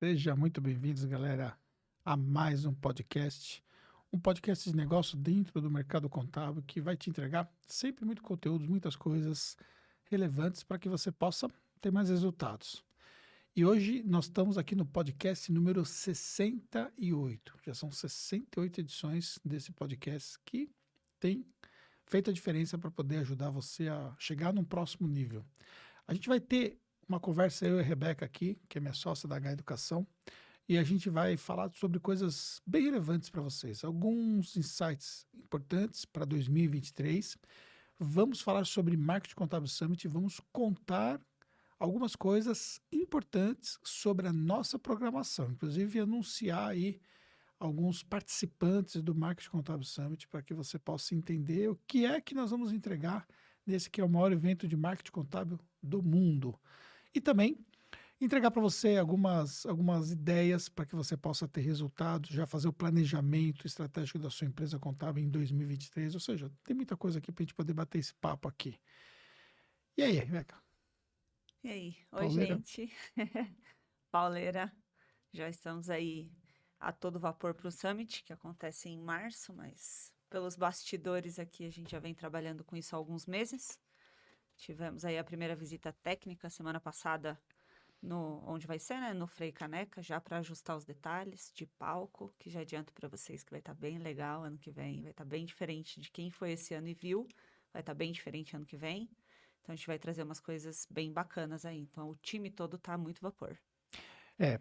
Seja muito bem-vindos, galera, a mais um podcast de negócio dentro do mercado contábil que vai te entregar sempre muito conteúdo, muitas coisas relevantes para que você possa ter mais resultados. E hoje nós estamos aqui no podcast número 68. Já são 68 edições desse podcast que tem feito a diferença para poder ajudar você a chegar num próximo nível. A gente vai ter uma conversa, eu e a Rebeca aqui, que é minha sócia da H Educação, e a gente vai falar sobre coisas bem relevantes para vocês, alguns insights importantes para 2023. Vamos falar sobre Marketing Contábil Summit, vamos contar algumas coisas importantes sobre a nossa programação, inclusive anunciar aí alguns participantes do Marketing Contábil Summit para que você possa entender o que é que nós vamos entregar nesse que é o maior evento de marketing contábil do mundo. E também entregar para você algumas ideias para que você possa ter resultados, já fazer o planejamento estratégico da sua empresa contábil em 2023. Ou seja, tem muita coisa aqui para a gente poder bater esse papo aqui. E aí, Rebeca? E aí? Oi, Pauleira? gente. Pauleira, já estamos aí a todo vapor para o Summit, que acontece em março, mas pelos bastidores aqui a gente já vem trabalhando com isso há alguns meses. Tivemos aí a primeira visita técnica semana passada, onde vai ser, né? No Frei Caneca, já para ajustar os detalhes de palco, que já adianto para vocês que vai estar bem legal ano que vem, vai estar bem diferente de quem foi esse ano e viu, vai estar bem diferente ano que vem. Então a gente vai trazer umas coisas bem bacanas aí. Então o time todo tá muito vapor.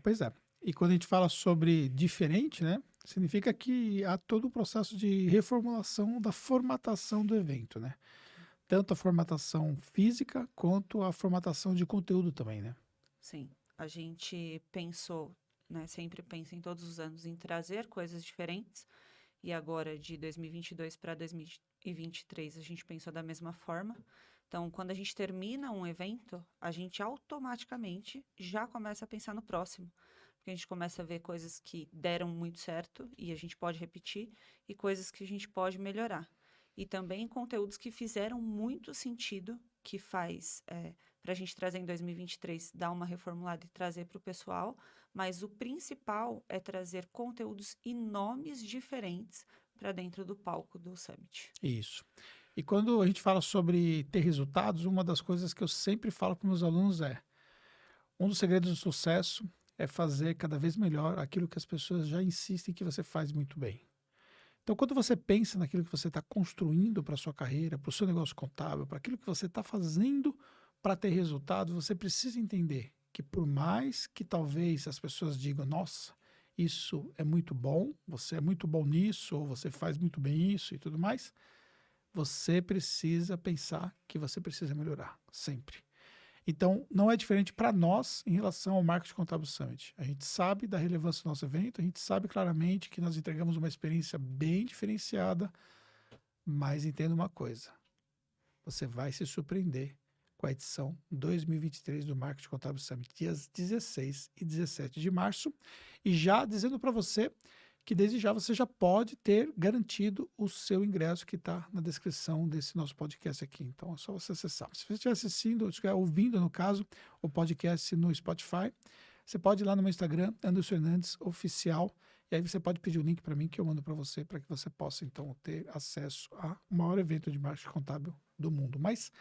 Pois é. E quando a gente fala sobre diferente, né? Significa que há todo o processo de reformulação da formatação do evento, né? Tanto a formatação física quanto a formatação de conteúdo também, né? Sim, a gente pensou, né, sempre pensa em todos os anos em trazer coisas diferentes. E agora de 2022 para 2023 a gente pensou da mesma forma. Então, quando a gente termina um evento, a gente automaticamente já começa a pensar no próximo. Porque a gente começa a ver coisas que deram muito certo e a gente pode repetir, e coisas que a gente pode melhorar. E também conteúdos que fizeram muito sentido, que faz para a gente trazer em 2023, dar uma reformulada e trazer para o pessoal, mas o principal é trazer conteúdos e nomes diferentes para dentro do palco do Summit. Isso. E quando a gente fala sobre ter resultados, uma das coisas que eu sempre falo para meus alunos é: um dos segredos do sucesso é fazer cada vez melhor aquilo que as pessoas já insistem que você faz muito bem. Então, quando você pensa naquilo que você está construindo para a sua carreira, para o seu negócio contábil, para aquilo que você está fazendo para ter resultado, você precisa entender que por mais que talvez as pessoas digam, nossa, isso é muito bom, você é muito bom nisso, ou você faz muito bem isso e tudo mais, você precisa pensar que você precisa melhorar, sempre. Então, não é diferente para nós em relação ao Marketing Contábil Summit. A gente sabe da relevância do nosso evento, a gente sabe claramente que nós entregamos uma experiência bem diferenciada, mas entenda uma coisa, você vai se surpreender com a edição 2023 do Marketing Contábil Summit, dias 16 e 17 de março, e já dizendo para você que desde já você já pode ter garantido o seu ingresso que está na descrição desse nosso podcast aqui. Então é só você acessar. Se você estiver assistindo, ou estiver ouvindo, no caso, o podcast no Spotify, você pode ir lá no meu Instagram, Anderson Fernandes Oficial, e aí você pode pedir o link para mim que eu mando para você, para que você possa então ter acesso ao maior evento de marketing contábil do mundo. Mas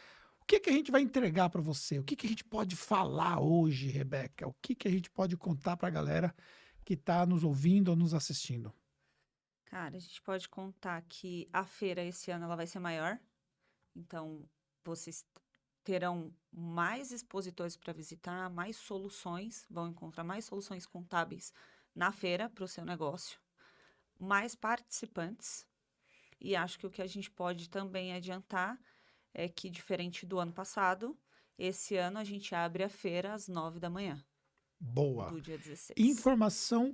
o que que a gente vai entregar para você? O que que a gente pode falar hoje, Rebeca? O que que a gente pode contar para a galera que está nos ouvindo ou nos assistindo? Cara, a gente pode contar que a feira esse ano ela vai ser maior, então vocês terão mais expositores para visitar, mais soluções, vão encontrar mais soluções contábeis na feira para o seu negócio, mais participantes. E acho que o que a gente pode também adiantar é que, diferente do ano passado, esse ano a gente abre a feira às 9 da manhã Boa. do dia 16. Informação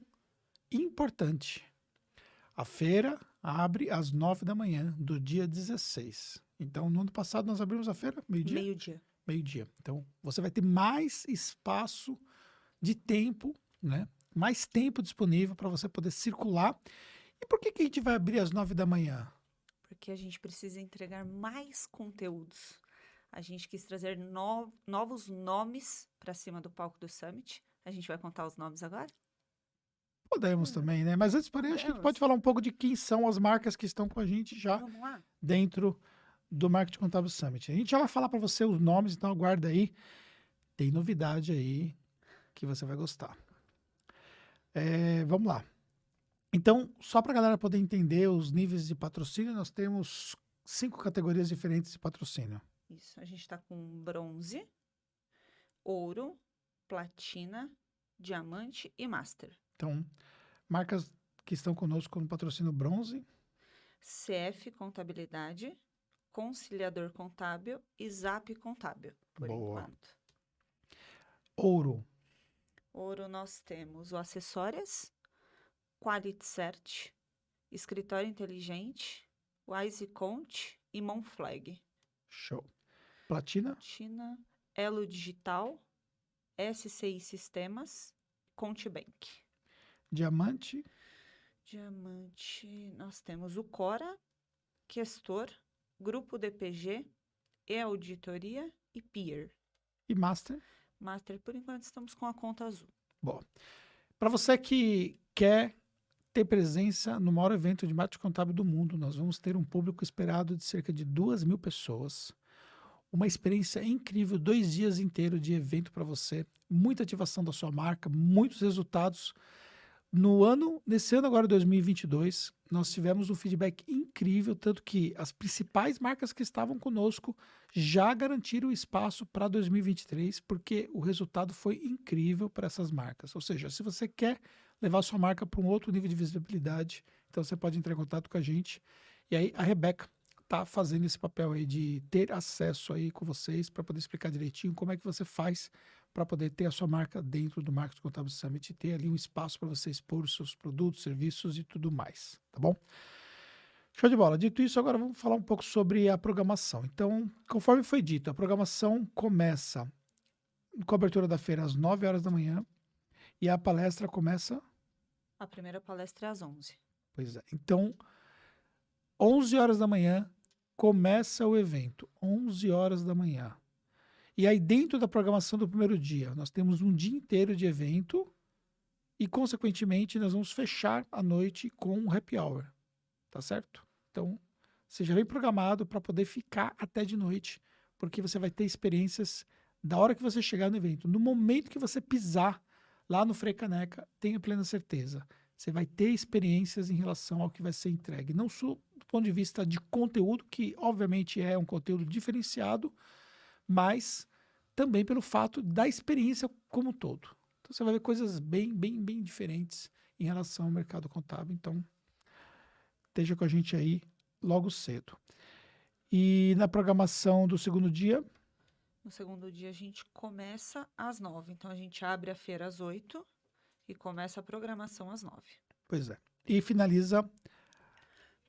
importante. A feira abre às 9 da manhã do dia 16. Então, no ano passado, nós abrimos a feira meio-dia? Meio-dia. Meio-dia. Então, você vai ter mais espaço de tempo, né? Mais tempo disponível para você poder circular. E por que que a gente vai abrir às 9 da manhã? Porque a gente precisa entregar mais conteúdos. A gente quis trazer novos nomes para cima do palco do Summit, A gente vai contar os nomes agora? Podemos também, né? Mas antes, porém, acho que a gente pode falar um pouco de quem são as marcas que estão com a gente já Vamos lá? dentro do Marketing Contábil Summit. A gente já vai falar para você os nomes, então aguarda aí. Tem novidade aí que você vai gostar. Vamos lá. Então, só para a galera poder entender os níveis de patrocínio, nós temos 5 categorias diferentes de patrocínio. Isso, a gente está com bronze, ouro, platina, diamante e master. Então, marcas que estão conosco no patrocínio bronze, CF Contabilidade, Conciliador Contábil e Zap Contábil, por Boa. enquanto. ouro, Ouro nós temos o Acessórias, Quality Cert, Escritório Inteligente, Wise Count e Monflag. show. Platina, Platina, Elo Digital, SCI Sistemas, Contibank. diamante, Diamante, nós temos o Cora, Questor, Grupo DPG, E-Auditoria e Peer. e master. Master, por enquanto, estamos com a conta azul. Bom, para você que quer ter presença no maior evento de marketing contábil do mundo, nós vamos ter um público esperado de cerca de 2.000 pessoas. Uma experiência incrível, 2 dias inteiros de evento para você, muita ativação da sua marca, muitos resultados. Nesse ano agora, 2022, nós tivemos um feedback incrível, tanto que as principais marcas que estavam conosco já garantiram espaço para 2023, porque o resultado foi incrível para essas marcas. Ou seja, se você quer levar sua marca para um outro nível de visibilidade, então você pode entrar em contato com a gente. E aí a Rebeca está fazendo esse papel aí de ter acesso aí com vocês para poder explicar direitinho como é que você faz para poder ter a sua marca dentro do Marketing Contábil Summit e ter ali um espaço para você expor os seus produtos, serviços e tudo mais, tá bom? Show de bola. Dito isso, agora vamos falar um pouco sobre a programação. Então, conforme foi dito, a programação começa com a abertura da feira às 9 horas da manhã e a palestra começa... A primeira palestra é às 11. Pois é. Então, 11 horas da manhã começa o evento. 11 horas da manhã. E aí, dentro da programação do primeiro dia, nós temos um dia inteiro de evento e, consequentemente, nós vamos fechar a noite com um happy hour. Tá certo? Então, você já vem programado para poder ficar até de noite, porque você vai ter experiências da hora que você chegar no evento. No momento que você pisar lá no Frei Caneca, tenha plena certeza. Você vai ter experiências em relação ao que vai ser entregue. Não só do ponto de vista de conteúdo, que obviamente é um conteúdo diferenciado, mas também pelo fato da experiência como um todo. Então, você vai ver coisas bem diferentes em relação ao mercado contábil. Então, esteja com a gente aí logo cedo. E na programação do segundo dia? No segundo dia, a gente começa às 9. Então, a gente abre a feira às 8 e começa a programação às 9. Pois é. E finaliza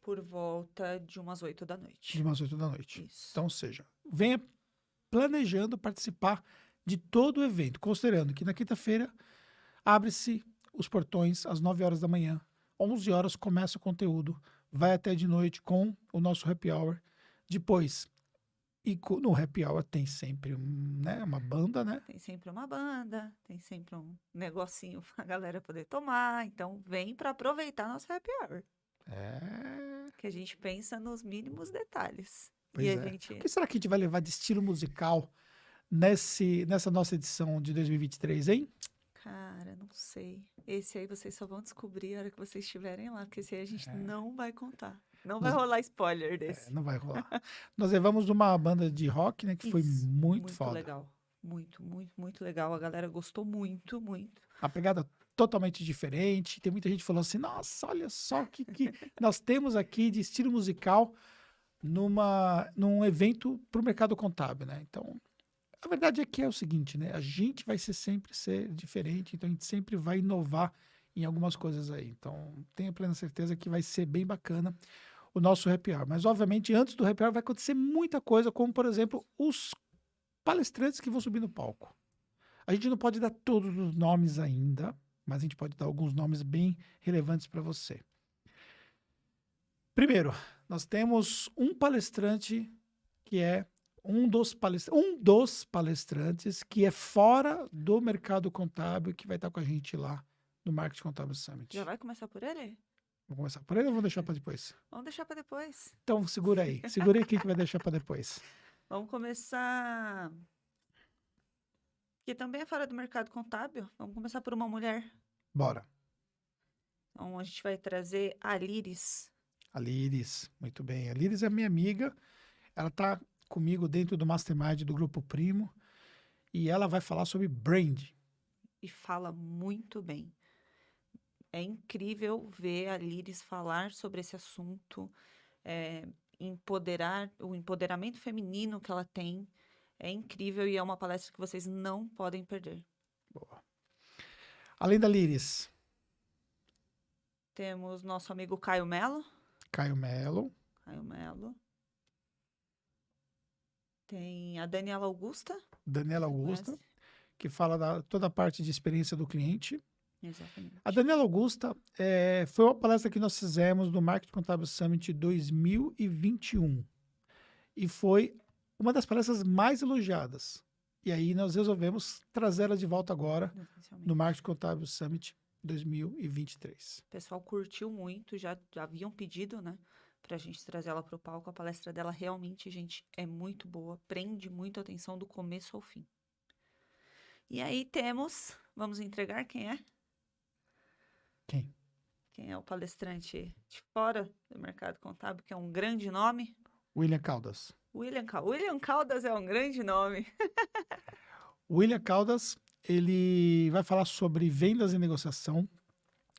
Por volta de umas 8 da noite. de umas 8 da noite. Isso. Então, ou seja, venha planejando participar de todo o evento, considerando que na quinta-feira abre-se os portões às 9 horas da manhã, 11 horas começa o conteúdo, vai até de noite com o nosso happy hour. Depois, no happy hour tem sempre uma banda, né? Tem sempre uma banda, tem sempre um negocinho pra galera poder tomar. Então, vem para aproveitar nosso happy hour. Que a gente pensa nos mínimos detalhes. Pois e é. a gente... O que será que a gente vai levar de estilo musical nessa nossa edição de 2023, hein? Cara, não sei. Esse aí vocês só vão descobrir a hora que vocês estiverem lá, porque esse aí a gente não vai contar. Não vai rolar spoiler desse. Não vai rolar. Nós levamos uma banda de rock, né, que foi muito foda. Muito legal. Muito legal. A galera gostou muito. A pegada totalmente diferente. Tem muita gente que falou assim, nossa, olha só o que nós temos aqui de estilo musical num evento para o mercado contábil, né? Então, a verdade é que é o seguinte, né? A gente vai sempre ser diferente, então a gente sempre vai inovar em algumas coisas aí. Então, tenha plena certeza que vai ser bem bacana o nosso happy hour. Mas, obviamente, antes do happy hour vai acontecer muita coisa, como, por exemplo, os palestrantes que vão subir no palco. A gente não pode dar todos os nomes ainda, mas a gente pode dar alguns nomes bem relevantes para você. Primeiro, nós temos um palestrante que é um dos palestrantes que é fora do mercado contábil que vai estar com a gente lá no Marketing Contábil Summit. Já vai começar por ele? Vamos começar por ele ou vamos deixar para depois? Vamos deixar para depois. Então segura aí. Segura aí quem que vai deixar para depois. Vamos começar... Que também é fora do mercado contábil. Vamos começar por uma mulher. Bora. Então, a gente vai trazer a Liris. A Liris, muito bem. A Liris é minha amiga. Ela está comigo dentro do Mastermind do Grupo Primo. E ela vai falar sobre brand. E fala muito bem. É incrível ver a Liris falar sobre esse assunto, o empoderamento feminino que ela tem. É incrível e é uma palestra que vocês não podem perder. Boa. Além da Liris, Temos nosso amigo Caio Melo. Caio Melo. Tem a Daniela Augusta. Daniela Augusta, que fala toda a parte de experiência do cliente. Exatamente. A Daniela Augusta foi uma palestra que nós fizemos no Marketing Contábil Summit 2021. E foi uma das palestras mais elogiadas. E aí nós resolvemos trazer ela de volta agora no Marketing Contábil Summit 2023. O pessoal curtiu muito, já haviam pedido, né, pra gente trazer ela pro palco. A palestra dela realmente, gente, é muito boa, prende muito a atenção do começo ao fim. E aí vamos entregar quem é? Quem? Quem é o palestrante de fora do mercado contábil, que é um grande nome? William Caldas. William Caldas é um grande nome. William Caldas, ele vai falar sobre vendas e negociação.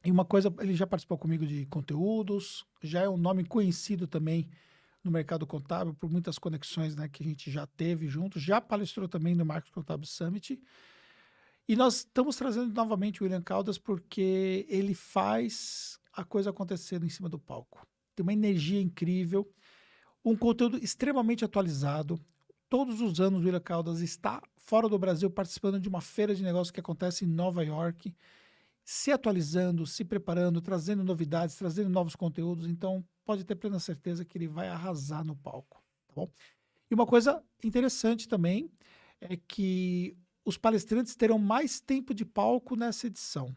E uma coisa, ele já participou comigo de conteúdos, já é um nome conhecido também no mercado contábil por muitas conexões, né, que a gente já teve junto, já palestrou também no Marketing Contábil Summit. E nós estamos trazendo novamente o William Caldas porque ele faz a coisa acontecer em cima do palco. Tem uma energia incrível, um conteúdo extremamente atualizado. Todos os anos o William Caldas está fora do Brasil participando de uma feira de negócios que acontece em Nova York, se atualizando, se preparando, trazendo novidades, trazendo novos conteúdos. Então, pode ter plena certeza que ele vai arrasar no palco, tá bom? E uma coisa interessante também é que os palestrantes terão mais tempo de palco nessa edição.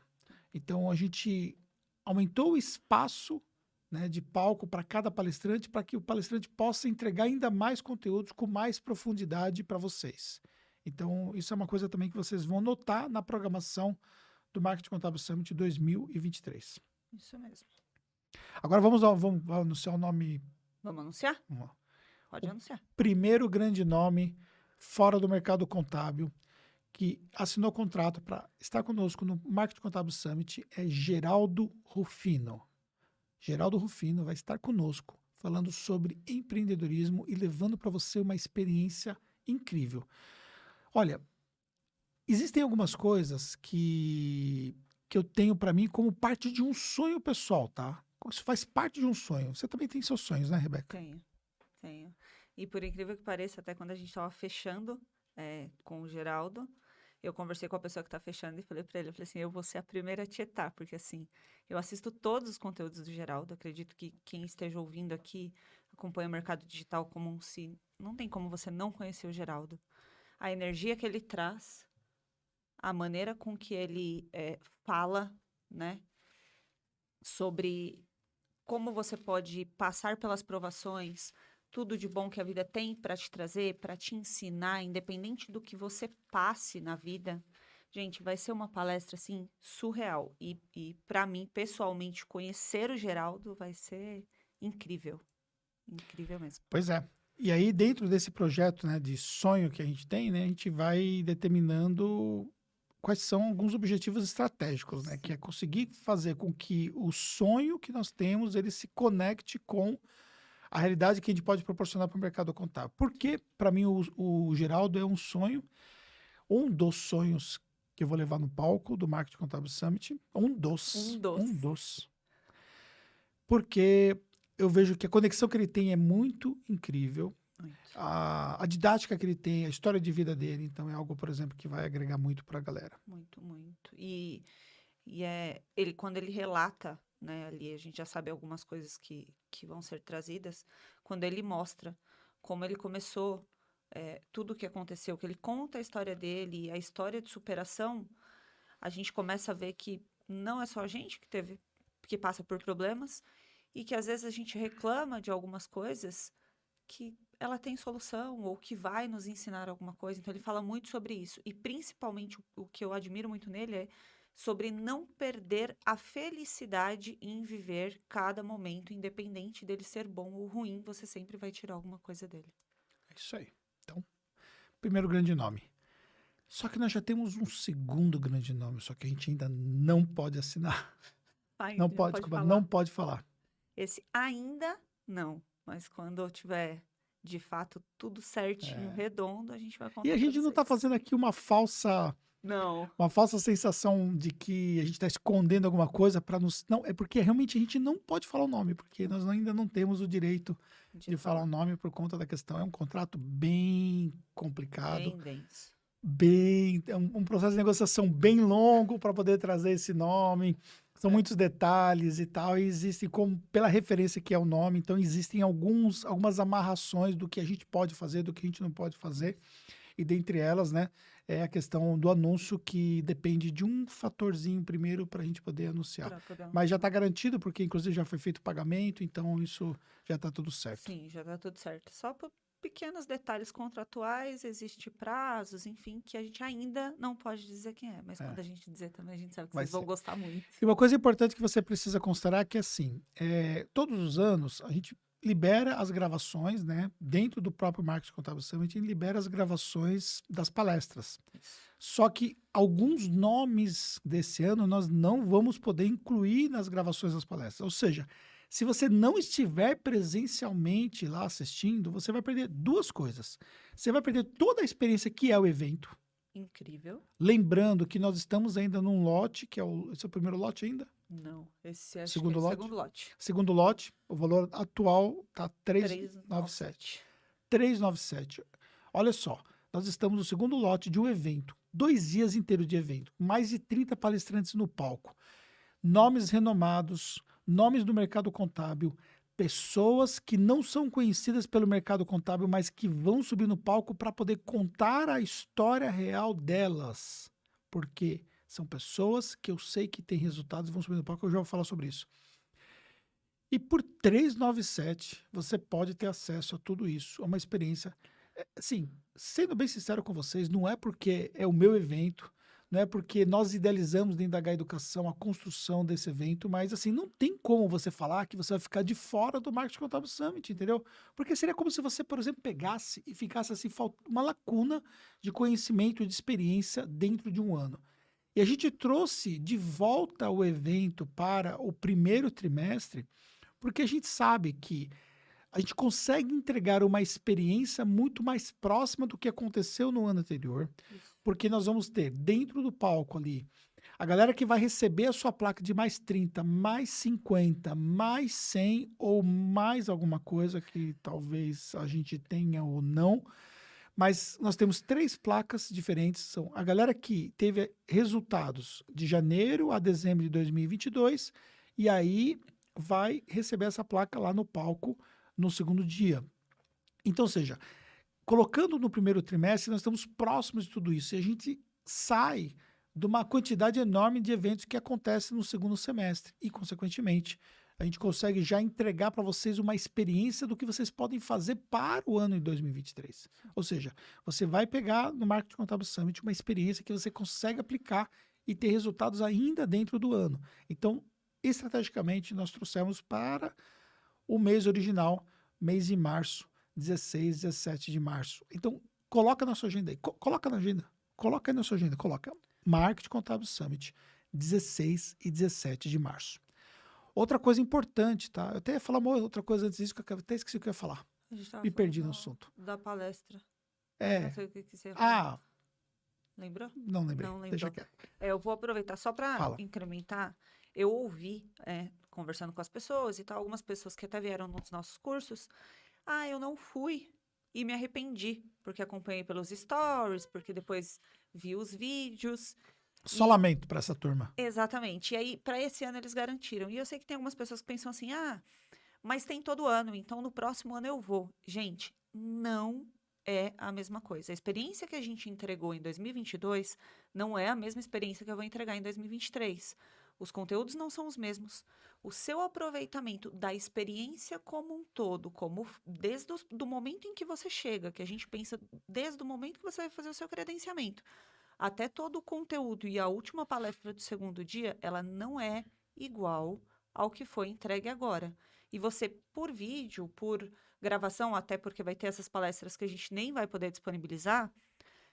Então, a gente aumentou o espaço, né, de palco para cada palestrante, para que o palestrante possa entregar ainda mais conteúdos com mais profundidade para vocês. Então, isso é uma coisa também que vocês vão notar na programação do Marketing Contábil Summit 2023. Isso mesmo. Agora vamos anunciar o nome. Vamos anunciar? Vamos lá. Pode anunciar. Primeiro grande nome fora do mercado contábil que assinou contrato para estar conosco no Marketing Contábil Summit é Geraldo Rufino. Geraldo Rufino vai estar conosco falando sobre empreendedorismo e levando para você uma experiência incrível. Olha, existem algumas coisas que eu tenho para mim como parte de um sonho pessoal, tá? Isso faz parte de um sonho. Você também tem seus sonhos, né, Rebeca? Tenho. E por incrível que pareça, até quando a gente estava fechando com o Geraldo, eu conversei com a pessoa que está fechando e falei para ele, assim, eu vou ser a primeira a tietar, porque assim, eu assisto todos os conteúdos do Geraldo, acredito que quem esteja ouvindo aqui acompanha o mercado digital como não tem como você não conhecer o Geraldo. A energia que ele traz, a maneira com que ele fala, né, sobre como você pode passar pelas provações, tudo de bom que a vida tem para te trazer, para te ensinar, independente do que você passe na vida. Gente, vai ser uma palestra, assim, surreal. E para mim, pessoalmente, conhecer o Geraldo vai ser incrível. Incrível mesmo. Pois é. E aí, dentro desse projeto, né, de sonho que a gente tem, né, a gente vai determinando quais são alguns objetivos estratégicos, né, que é conseguir fazer com que o sonho que nós temos, ele se conecte com a realidade que a gente pode proporcionar para o mercado contábil. Porque, para mim, o Geraldo é um sonho, um dos sonhos que eu vou levar no palco do Marketing Contábil Summit. Um dos. Porque eu vejo que a conexão que ele tem é muito incrível. A didática que ele tem, a história de vida dele, então é algo, por exemplo, que vai agregar muito para a galera. Muito, muito. E quando ele relata, né, ali a gente já sabe algumas coisas que vão ser trazidas, quando ele mostra como ele começou tudo o que aconteceu, que ele conta a história dele, a história de superação, a gente começa a ver que não é só a gente que passa por problemas e que às vezes a gente reclama de algumas coisas que ela tem solução ou que vai nos ensinar alguma coisa. Então ele fala muito sobre isso e principalmente o que eu admiro muito nele é sobre não perder a felicidade em viver cada momento, independente dele ser bom ou ruim, você sempre vai tirar alguma coisa dele. É isso aí. Então, primeiro grande nome. Só que nós já temos um segundo grande nome, só que a gente ainda não pode assinar. Ai, Não já pode, pode desculpa, falar? não pode falar. Esse ainda não, mas quando eu tiver de fato tudo certinho, redondo, a gente vai E contar a para gente não está vocês. fazendo aqui Não, uma falsa sensação de que a gente está escondendo alguma coisa para nos. Não, é porque realmente a gente não pode falar o nome, porque nós ainda não temos o direito de de falar o falar. nome por conta da questão. É um contrato bem complicado, Bem denso. é um processo de negociação bem longo para poder trazer esse nome. São É. muitos detalhes e tal, e existe como pela referência que é o nome, então existem algumas amarrações do que a gente pode fazer, do que a gente não pode fazer. E dentre elas, né, é a questão do anúncio que depende de um fatorzinho primeiro para a gente poder anunciar. Para poder Mas já anunciar. está garantido, porque inclusive já foi feito o pagamento, então isso já está tudo certo. Sim, já tá tudo certo. Só por pequenos detalhes contratuais, existe prazos, enfim, que a gente ainda não pode dizer quem é. Mas quando a gente dizer também, a gente sabe que Vai vocês vão ser. gostar muito. E uma coisa importante que você precisa considerar é que, assim, todos os anos a gente libera as gravações, né? Dentro do próprio Marketing Contábil Summit, a gente libera as gravações das palestras. Isso. Só que alguns nomes desse ano nós não vamos poder incluir nas gravações das palestras. Ou seja, se você não estiver presencialmente lá assistindo, você vai perder duas coisas. Você vai perder toda a experiência que é o evento. Incrível. Lembrando que nós estamos ainda num lote, esse é o primeiro lote ainda? Não, esse acho que é Segundo o lote? segundo lote. Segundo lote, o valor atual está 397. 397. 397. Olha só, nós estamos no segundo lote de um evento, 2 dias inteiros de evento, mais de 30 palestrantes no palco, nomes renomados, nomes do mercado contábil, pessoas que não são conhecidas pelo mercado contábil, mas que vão subir no palco para poder contar a história real delas. Porque são pessoas que eu sei que têm resultados e vão subir no palco, eu já vou falar sobre isso. E por 397, você pode ter acesso a tudo isso, a uma experiência. Assim, sendo bem sincero com vocês, não é porque é o meu evento, não é porque nós idealizamos dentro da H Educação a construção desse evento, mas assim, não tem como você falar que você vai ficar de fora do Marketing Contábil Summit, entendeu? Porque seria como se você, por exemplo, pegasse e ficasse assim, uma lacuna de conhecimento e de experiência dentro de um ano. E a gente trouxe de volta o evento para o primeiro trimestre, porque a gente sabe que a gente consegue entregar uma experiência muito mais próxima do que aconteceu no ano anterior, Isso. porque nós vamos ter dentro do palco ali a galera que vai receber a sua placa de mais 30, mais 50, mais 100 ou mais alguma coisa que talvez a gente tenha ou não. Mas nós temos 3 placas diferentes. São a galera que teve resultados de janeiro a dezembro de 2022 e aí vai receber essa placa lá no palco no segundo dia. Então, ou seja, colocando no primeiro trimestre, nós estamos próximos de tudo isso. E a gente sai de uma quantidade enorme de eventos que acontecem no segundo semestre. E, consequentemente, a gente consegue já entregar para vocês uma experiência do que vocês podem fazer para o ano de 2023. Ou seja, você vai pegar no Marketing Contábil Summit uma experiência que você consegue aplicar e ter resultados ainda dentro do ano. Então, estrategicamente, nós trouxemos para o mês original, mês de março, 16, 17 de março. Então, coloca na sua agenda aí. Coloca na agenda. Coloca aí na sua agenda. Coloca Marketing Contábil Summit, 16 e 17 de março. Outra coisa importante, tá? Eu até ia falar uma outra coisa antes disso, que eu até esqueci o que eu ia falar. A gente tava Me perdi falando no assunto. da palestra. É. Não sei o que você ia falar. Ah, Lembrou? não lembrei. Não Deixa lembrou. quieto. Eu vou aproveitar só para Fala. incrementar. Eu ouvi, conversando com as pessoas e tal, algumas pessoas que até vieram nos nossos cursos. Ah, eu não fui e me arrependi, porque acompanhei pelos stories, porque depois vi os vídeos. Só lamento para essa turma. Exatamente. E aí, para esse ano, eles garantiram. E eu sei que tem algumas pessoas que pensam assim, mas tem todo ano, então no próximo ano eu vou. Gente, não é a mesma coisa. A experiência que a gente entregou em 2022 não é a mesma experiência que eu vou entregar em 2023. Os conteúdos não são os mesmos. O seu aproveitamento da experiência como um todo, desde do momento em que você chega, que a gente pensa desde o momento que você vai fazer o seu credenciamento, até todo o conteúdo e a última palestra do segundo dia, ela não é igual ao que foi entregue agora. E você, por vídeo, por gravação, até porque vai ter essas palestras que a gente nem vai poder disponibilizar,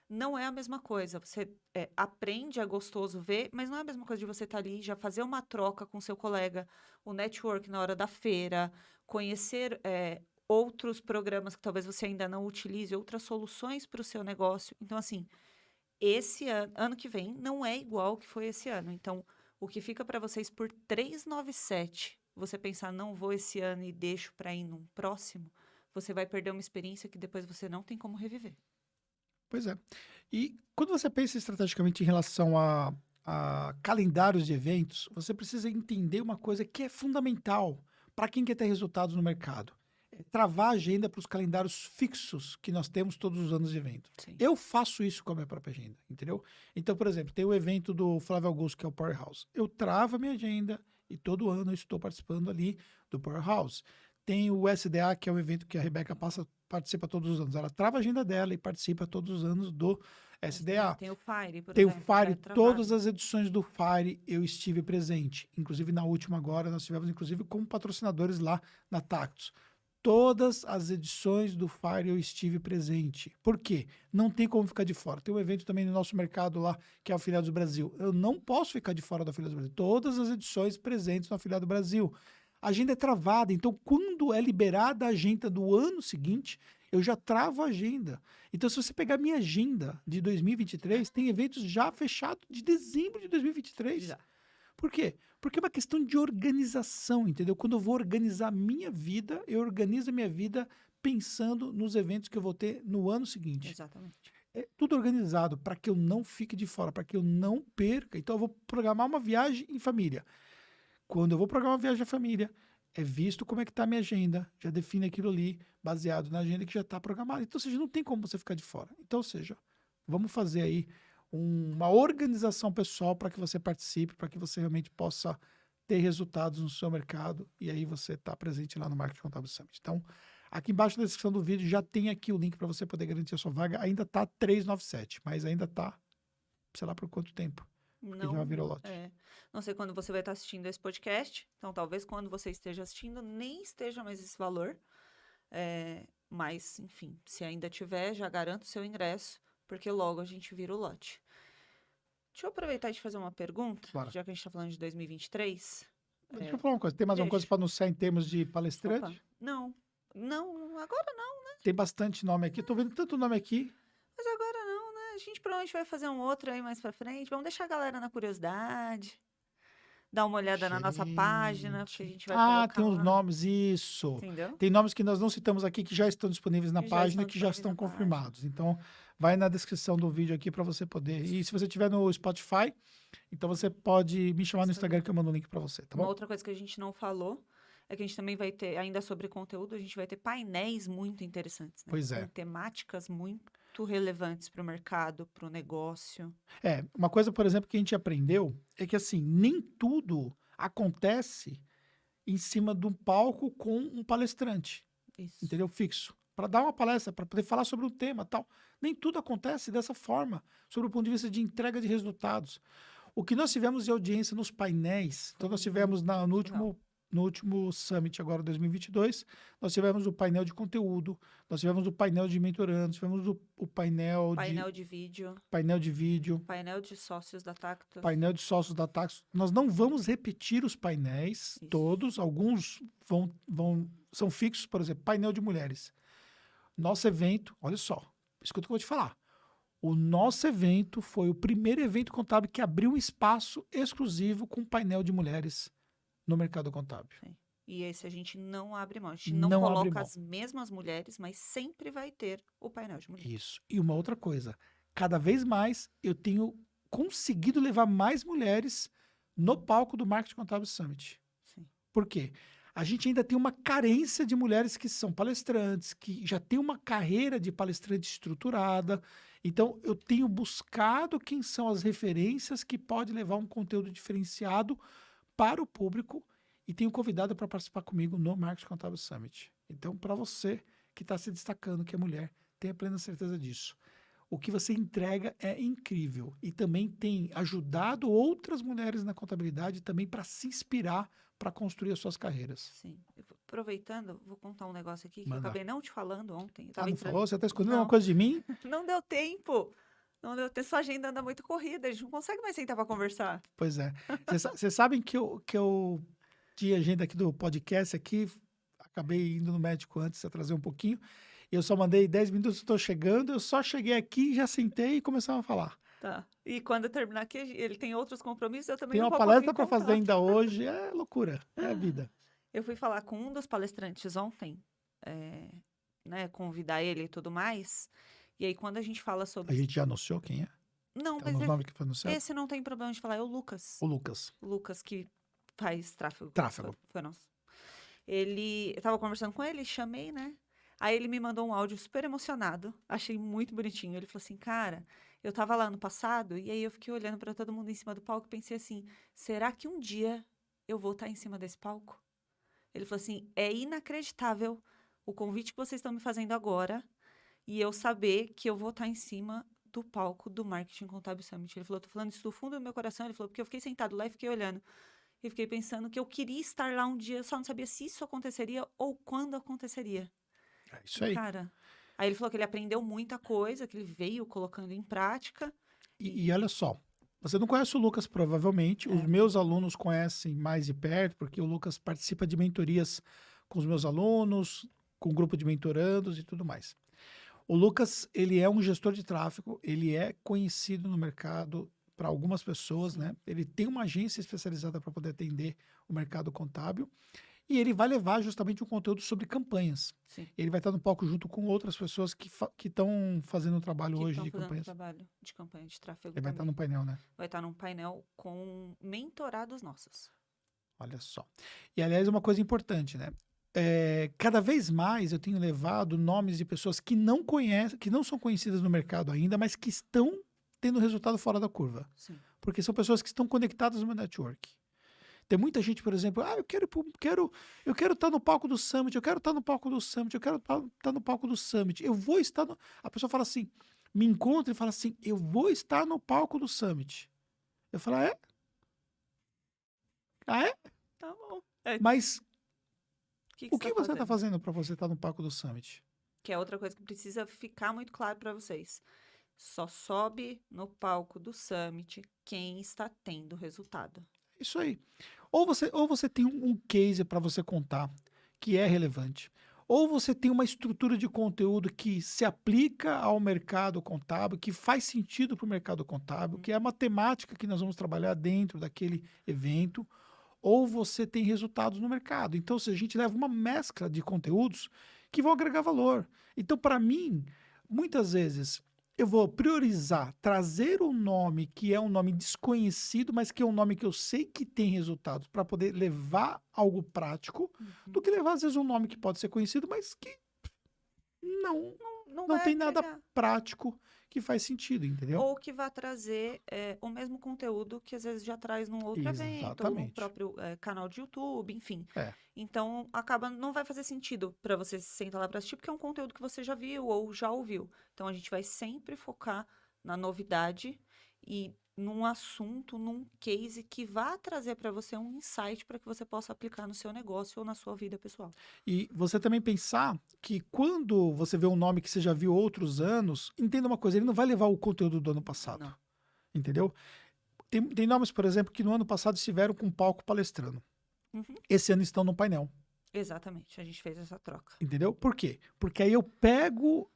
não é a mesma coisa. Você aprende, é gostoso ver, mas não é a mesma coisa de você estar ali, já fazer uma troca com seu colega, o network na hora da feira, conhecer outros programas que talvez você ainda não utilize, outras soluções para o seu negócio. Então, assim, esse ano que vem não é igual ao que foi esse ano. Então, o que fica para vocês por 397, você pensar, não vou esse ano e deixo para ir num próximo, você vai perder uma experiência que depois você não tem como reviver. Pois é. E quando você pensa estrategicamente em relação a calendários de eventos, você precisa entender uma coisa que é fundamental para quem quer ter resultados no mercado. É travar a agenda para os calendários fixos que nós temos todos os anos de evento. Sim. Eu faço isso com a minha própria agenda, entendeu? Então, por exemplo, tem o evento do Flávio Augusto, que é o Powerhouse. Eu travo a minha agenda e todo ano eu estou participando ali do Powerhouse. Tem o SDA, que é o evento que a Rebeca participa todos os anos. Ela trava a agenda dela e participa todos os anos do SDA. Tem o Fire, por Tem o exemplo, que é Fire, travado. todas as edições do Fire eu estive presente. Inclusive na última agora, nós tivemos inclusive como patrocinadores lá na Tactus. Todas as edições do Fire eu estive presente. Por quê? Não tem como ficar de fora. Tem um evento também no nosso mercado lá, que é o Afiliados do Brasil. Eu não posso ficar de fora do Afiliados do Brasil. Todas as edições presentes no Afiliado do Brasil. A agenda é travada, então quando é liberada a agenda do ano seguinte, eu já travo a agenda. Então, se você pegar minha agenda de 2023, tem eventos já fechados de dezembro de 2023. Já. Por quê? Porque é uma questão de organização, entendeu? Quando eu vou organizar a minha vida, eu organizo a minha vida pensando nos eventos que eu vou ter no ano seguinte. Exatamente. É tudo organizado para que eu não fique de fora, para que eu não perca. Então, eu vou programar uma viagem em família. Quando eu vou programar uma viagem à família, é visto como é que está a minha agenda, já define aquilo ali, baseado na agenda que já está programada. Então, ou seja, não tem como você ficar de fora. Então, ou seja, vamos fazer aí uma organização pessoal para que você participe, para que você realmente possa ter resultados no seu mercado e aí você está presente lá no Marketing Contábil Summit. Então, aqui embaixo na descrição do vídeo já tem aqui o link para você poder garantir a sua vaga. Ainda está 397, mas ainda está, sei lá por quanto tempo. Porque já virou lote. Não sei quando você vai estar assistindo esse podcast. Então, talvez quando você esteja assistindo, nem esteja mais esse valor. Mas, enfim, se ainda tiver, já garanto o seu ingresso, porque logo a gente vira o lote. Deixa eu aproveitar e te fazer uma pergunta, Bora. já que a gente está falando de 2023. Deixa eu falar uma coisa. Tem mais uma coisa para anunciar em termos de palestrante? Opa. Não, agora não. Tem bastante nome aqui. Estou vendo tanto nome aqui. Mas agora não, né? A gente provavelmente vai fazer um outro aí mais pra frente. Vamos deixar a galera na curiosidade. Dar uma olhada na nossa página, porque a gente vai colocar tem uns lá. nomes, isso. Entendeu? Tem nomes que nós não citamos aqui que já estão disponíveis na Que já página, estão que já disponíveis estão na página. confirmados. Então, vai na descrição do vídeo aqui para você poder. E se você estiver no Spotify, então você pode me chamar no Instagram que eu mando o link para você, tá Uma bom? outra coisa que a gente não falou é que a gente também vai ter, ainda sobre conteúdo, a gente vai ter painéis muito interessantes, né? Pois é. Com temáticas muito relevantes para o mercado, para o negócio. Uma coisa, por exemplo, que a gente aprendeu é que, assim, nem tudo acontece em cima de um palco com um palestrante, Isso. entendeu? Fixo. Para dar uma palestra, para poder falar sobre um tema tal. Nem tudo acontece dessa forma, sobre o ponto de vista de entrega de resultados. O que nós tivemos de audiência nos painéis, então nós tivemos no último Summit, agora 2022, nós tivemos o painel de conteúdo, nós tivemos o painel de mentorandos, tivemos o painel de vídeo, painel de sócios da Tactus. painel de sócios da Tactus. Nós não vamos repetir os painéis todos, alguns são fixos, por exemplo, painel de mulheres. Nosso evento, olha só, escuta o que eu vou te falar. O nosso evento foi o primeiro evento contábil que abriu um espaço exclusivo com painel de mulheres no mercado contábil. Sim. E esse a gente não abre mão. A gente não coloca as mesmas mulheres, mas sempre vai ter o painel de mulheres. Isso. E uma outra coisa, cada vez mais eu tenho conseguido levar mais mulheres no palco do Marketing Contábil Summit. Sim. Por quê? a gente ainda tem uma carência de mulheres que são palestrantes, que já têm uma carreira de palestrante estruturada. Então, eu tenho buscado quem são as referências que pode levar um conteúdo diferenciado para o público e tenho convidado para participar comigo no Marketing Contábil Summit. Então, para você que está se destacando, que é mulher, tenha plena certeza disso. O que você entrega é incrível e também tem ajudado outras mulheres na contabilidade também para se inspirar para construir as suas carreiras. Sim. Aproveitando, vou contar um negócio aqui que eu Manda. acabei não te falando ontem. Eu Ah, tava não entrando... falou? Você está escondendo Não. alguma coisa de mim? Não deu tempo. Não deu tempo. Sua agenda anda muito corrida. A gente não consegue mais sentar para conversar. Pois é. Vocês sabem que eu tinha agenda aqui do podcast aqui, acabei indo no médico antes, atrasei um pouquinho. Eu só mandei 10 minutos, estou chegando, eu só cheguei aqui, já sentei e começamos a falar. Tá. E quando eu terminar aqui, ele tem outros compromissos, eu também Tem não uma vou palestra conseguir para fazer contar. ainda hoje, é loucura, é a vida. Eu fui falar com um dos palestrantes ontem, né, convidar ele e tudo mais. E aí, quando a gente fala A sobre... gente já anunciou quem é? Não, Tá mas no nome que foi anunciado? esse não tem problema de falar, é o Lucas. O Lucas. O Lucas que faz tráfego. Tráfego. Foi nosso. Eu tava conversando com ele, chamei, né? Aí ele me mandou um áudio super emocionado. Achei muito bonitinho. Ele falou assim, cara, eu tava lá no passado e aí eu fiquei olhando pra todo mundo em cima do palco e pensei assim, será que um dia eu vou estar em cima desse palco? Ele falou assim, é inacreditável o convite que vocês estão me fazendo agora e eu saber que eu vou estar em cima do palco do Marketing Contábil Summit. Ele falou, tô falando isso do fundo do meu coração. Ele falou, porque eu fiquei sentado lá e fiquei olhando. E fiquei pensando que eu queria estar lá um dia, eu só não sabia se isso aconteceria ou quando aconteceria. É isso aí. Cara, aí ele falou que ele aprendeu muita coisa, que ele veio colocando em prática. E olha só, você não conhece o Lucas provavelmente, os meus alunos conhecem mais de perto, porque o Lucas participa de mentorias com os meus alunos, com o grupo de mentorandos e tudo mais. O Lucas, ele é um gestor de tráfego, ele é conhecido no mercado para algumas pessoas, né? Ele tem uma agência especializada para poder atender o mercado contábil e ele vai levar justamente um conteúdo sobre campanhas. Sim. Ele vai estar no palco junto com outras pessoas que estão fazendo um trabalho Que hoje estão de fazendo campanhas. trabalho de campanha de tráfego Ele vai estar também. no painel, né? Vai estar num painel com mentorados nossos. Olha só. E, aliás, uma coisa importante, né? Cada vez mais eu tenho levado nomes de pessoas que não conhecem, que não são conhecidas no mercado ainda, mas que estão tendo resultado fora da curva. Sim. Porque são pessoas que estão conectadas no meu network. Tem muita gente, por exemplo, eu quero estar no palco do Summit, eu quero estar no palco do Summit, eu quero estar no palco do Summit. Eu vou estar no... A pessoa fala assim, me encontra e fala assim, eu vou estar no palco do Summit. Eu falo, é? Ah, é? Tá bom. Mas O o que você está fazendo para você estar no palco do Summit? Que é outra coisa que precisa ficar muito claro para vocês. Só sobe no palco do Summit quem está tendo resultado. Isso aí. Ou você tem um case para você contar que é relevante. Ou você tem uma estrutura de conteúdo que se aplica ao mercado contábil, que faz sentido para o mercado contábil, que é a matemática que nós vamos trabalhar dentro daquele evento. Ou você tem resultados no mercado. Então, se a gente leva uma mescla de conteúdos que vão agregar valor. Então, para mim, muitas vezes, eu vou priorizar trazer um nome que é um nome desconhecido, mas que é um nome que eu sei que tem resultados para poder levar algo prático, do que levar, às vezes, um nome que pode ser conhecido, mas que não vai tem nada agregar. prático que faz sentido, entendeu? Ou que vai trazer o mesmo conteúdo que às vezes já traz num outro evento, ou no Exatamente. próprio canal de YouTube, enfim. É. Então, não vai fazer sentido para você sentar lá para assistir, porque é um conteúdo que você já viu ou já ouviu. Então, a gente vai sempre focar na novidade e num assunto, num case que vá trazer para você um insight para que você possa aplicar no seu negócio ou na sua vida pessoal. E você também pensar que quando você vê um nome que você já viu outros anos, entenda uma coisa, ele não vai levar o conteúdo do ano passado. Não. Entendeu? Tem nomes, por exemplo, que no ano passado estiveram com palco palestrando. Uhum. Esse ano estão no painel. Exatamente, a gente fez essa troca. Entendeu? Por quê? Porque aí eu pego,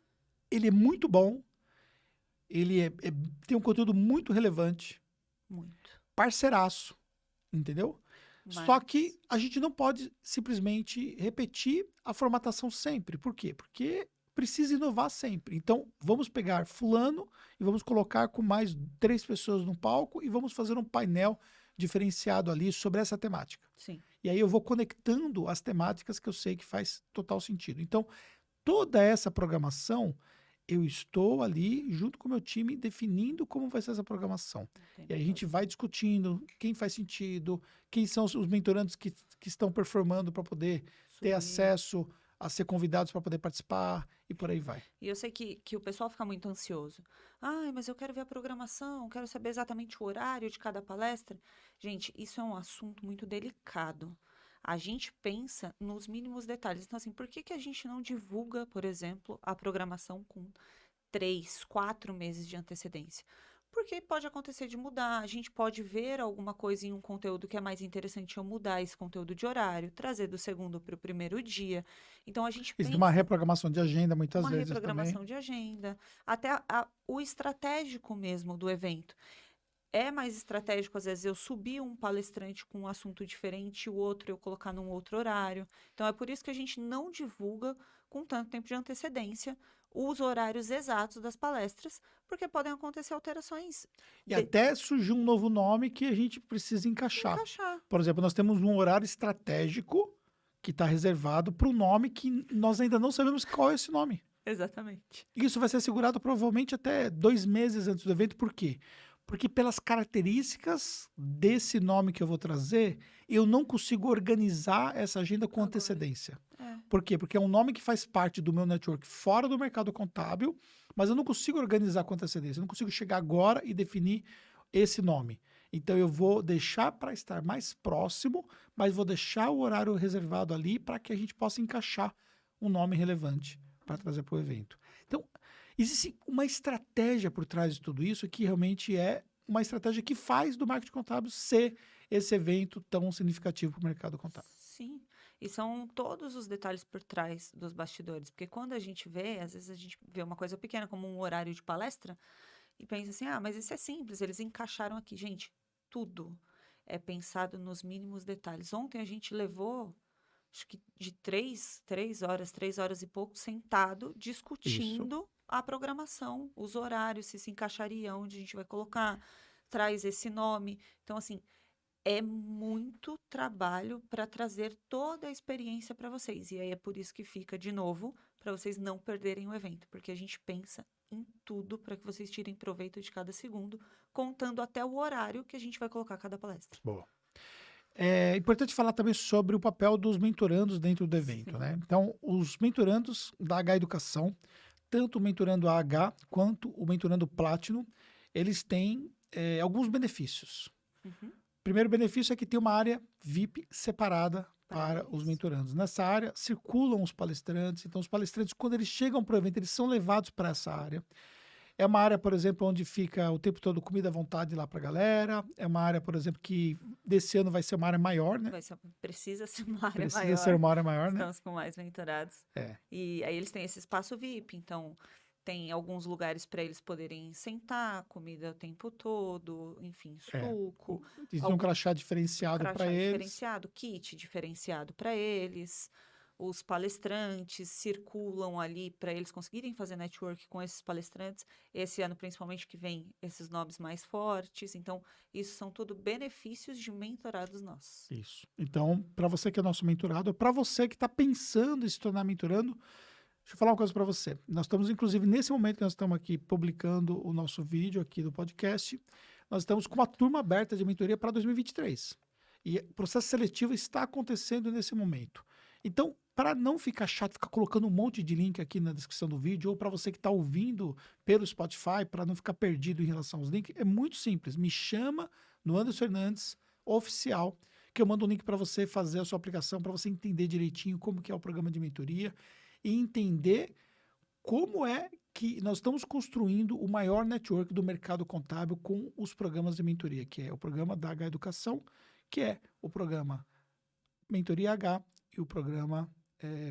ele é muito bom, ele tem um conteúdo muito relevante, Muito. parceiraço, entendeu? Só que a gente não pode simplesmente repetir a formatação sempre. Por quê? Porque precisa inovar sempre. Então, vamos pegar fulano e vamos colocar com mais 3 pessoas no palco e vamos fazer um painel diferenciado ali sobre essa temática. Sim. E aí eu vou conectando as temáticas que eu sei que faz total sentido. Então, toda essa programação, eu estou ali junto com o meu time definindo como vai ser essa programação. O tempo E aí a todo. gente vai discutindo quem faz sentido, quem são os mentorandos que estão performando para poder ter Subir. acesso a ser convidados para poder participar e por aí vai. E eu sei que o pessoal fica muito ansioso. Ai, mas eu quero ver a programação, quero saber exatamente o horário de cada palestra. Gente, isso é um assunto muito delicado. A gente pensa nos mínimos detalhes. Então, assim, por que que a gente não divulga, por exemplo, a programação com 3, 4 meses de antecedência? Porque pode acontecer de mudar, a gente pode ver alguma coisa em um conteúdo que é mais interessante eu mudar esse conteúdo de horário, trazer do segundo para o primeiro dia. Então, a gente Existe uma pensa reprogramação de agenda muitas uma vezes também. reprogramação de agenda, até o estratégico mesmo do evento. É mais estratégico, às vezes, eu subir um palestrante com um assunto diferente e o outro eu colocar num outro horário. Então, é por isso que a gente não divulga com tanto tempo de antecedência os horários exatos das palestras, porque podem acontecer alterações E de até surgiu um novo nome que a gente precisa encaixar. encaixar. Por exemplo, nós temos um horário estratégico que está reservado para o nome que nós ainda não sabemos qual é esse nome. Exatamente. Isso vai ser assegurado provavelmente até 2 meses antes do evento. Por quê? Porque pelas características desse nome que eu vou trazer, eu não consigo organizar essa agenda com Agora. antecedência. É, Por quê? Porque é um nome que faz parte do meu network fora do mercado contábil, mas eu não consigo organizar com antecedência. Eu não consigo chegar agora e definir esse nome. Então eu vou deixar para estar mais próximo, mas vou deixar o horário reservado ali para que a gente possa encaixar um nome relevante para trazer para o evento. Então, existe uma estratégia por trás de tudo isso que realmente é uma estratégia que faz do marketing contábil ser esse evento tão significativo para o mercado contábil. sim. E são todos os detalhes por trás dos bastidores. Porque quando a gente vê, às vezes a gente vê uma coisa pequena como um horário de palestra e pensa assim: ah, mas isso é simples, eles encaixaram aqui. Gente, tudo é pensado nos mínimos detalhes. Ontem a gente levou, acho que de 3 horas e pouco, sentado, Isso. discutindo a programação, os horários, se encaixaria, onde a gente vai colocar, traz esse nome. Então, assim, é muito trabalho para trazer toda a experiência para vocês. E aí é por isso que fica, de novo, para vocês não perderem o evento, porque a gente pensa em tudo para que vocês tirem proveito de cada segundo, contando até o horário que a gente vai colocar cada palestra. Boa. É importante falar também sobre o papel dos mentorandos dentro do evento, Sim. né? Então, os mentorandos da H Educação, tanto o mentorando AH quanto o mentorando Platinum, eles têm alguns benefícios. Uhum. Primeiro benefício é que tem uma área VIP separada Para para os eles. mentorandos. Nessa área circulam os palestrantes, então os palestrantes, quando eles chegam para o evento, eles são levados para essa área. É uma área, por exemplo, onde fica o tempo todo comida à vontade lá para a galera. É uma área, por exemplo, que desse ano vai ser uma área maior, né? Precisa ser uma área Precisa ser maior. uma área maior, né? Estamos com mais mentorados. É, E aí eles têm esse espaço VIP, então tem alguns lugares para eles poderem sentar, comida o tempo todo, enfim, é. suco, Eles têm um algum crachá diferenciado para crachá eles. diferenciado, kit diferenciado para eles. Os palestrantes circulam ali para eles conseguirem fazer network com esses palestrantes. Esse ano, principalmente, que vem esses nomes mais fortes. Então, isso são tudo benefícios de mentorados nossos. Isso. Então, para você que é nosso mentorado, para você que está pensando em se tornar mentorando, deixa eu falar uma coisa para você. Nós estamos, inclusive, nesse momento que nós estamos aqui publicando o nosso vídeo aqui do podcast, nós estamos com uma turma aberta de mentoria para 2023. E o processo seletivo está acontecendo nesse momento. Então, para não ficar chato, ficar colocando um monte de link aqui na descrição do vídeo, ou para você que está ouvindo pelo Spotify, para não ficar perdido em relação aos links, é muito simples. Me chama no Anderson Fernandes Oficial, que eu mando um link para você fazer a sua aplicação, para você entender direitinho como que é o programa de mentoria e entender como é que nós estamos construindo o maior network do mercado contábil com os programas de mentoria, que é o programa da H Educação, que é o programa Mentoria H e o programa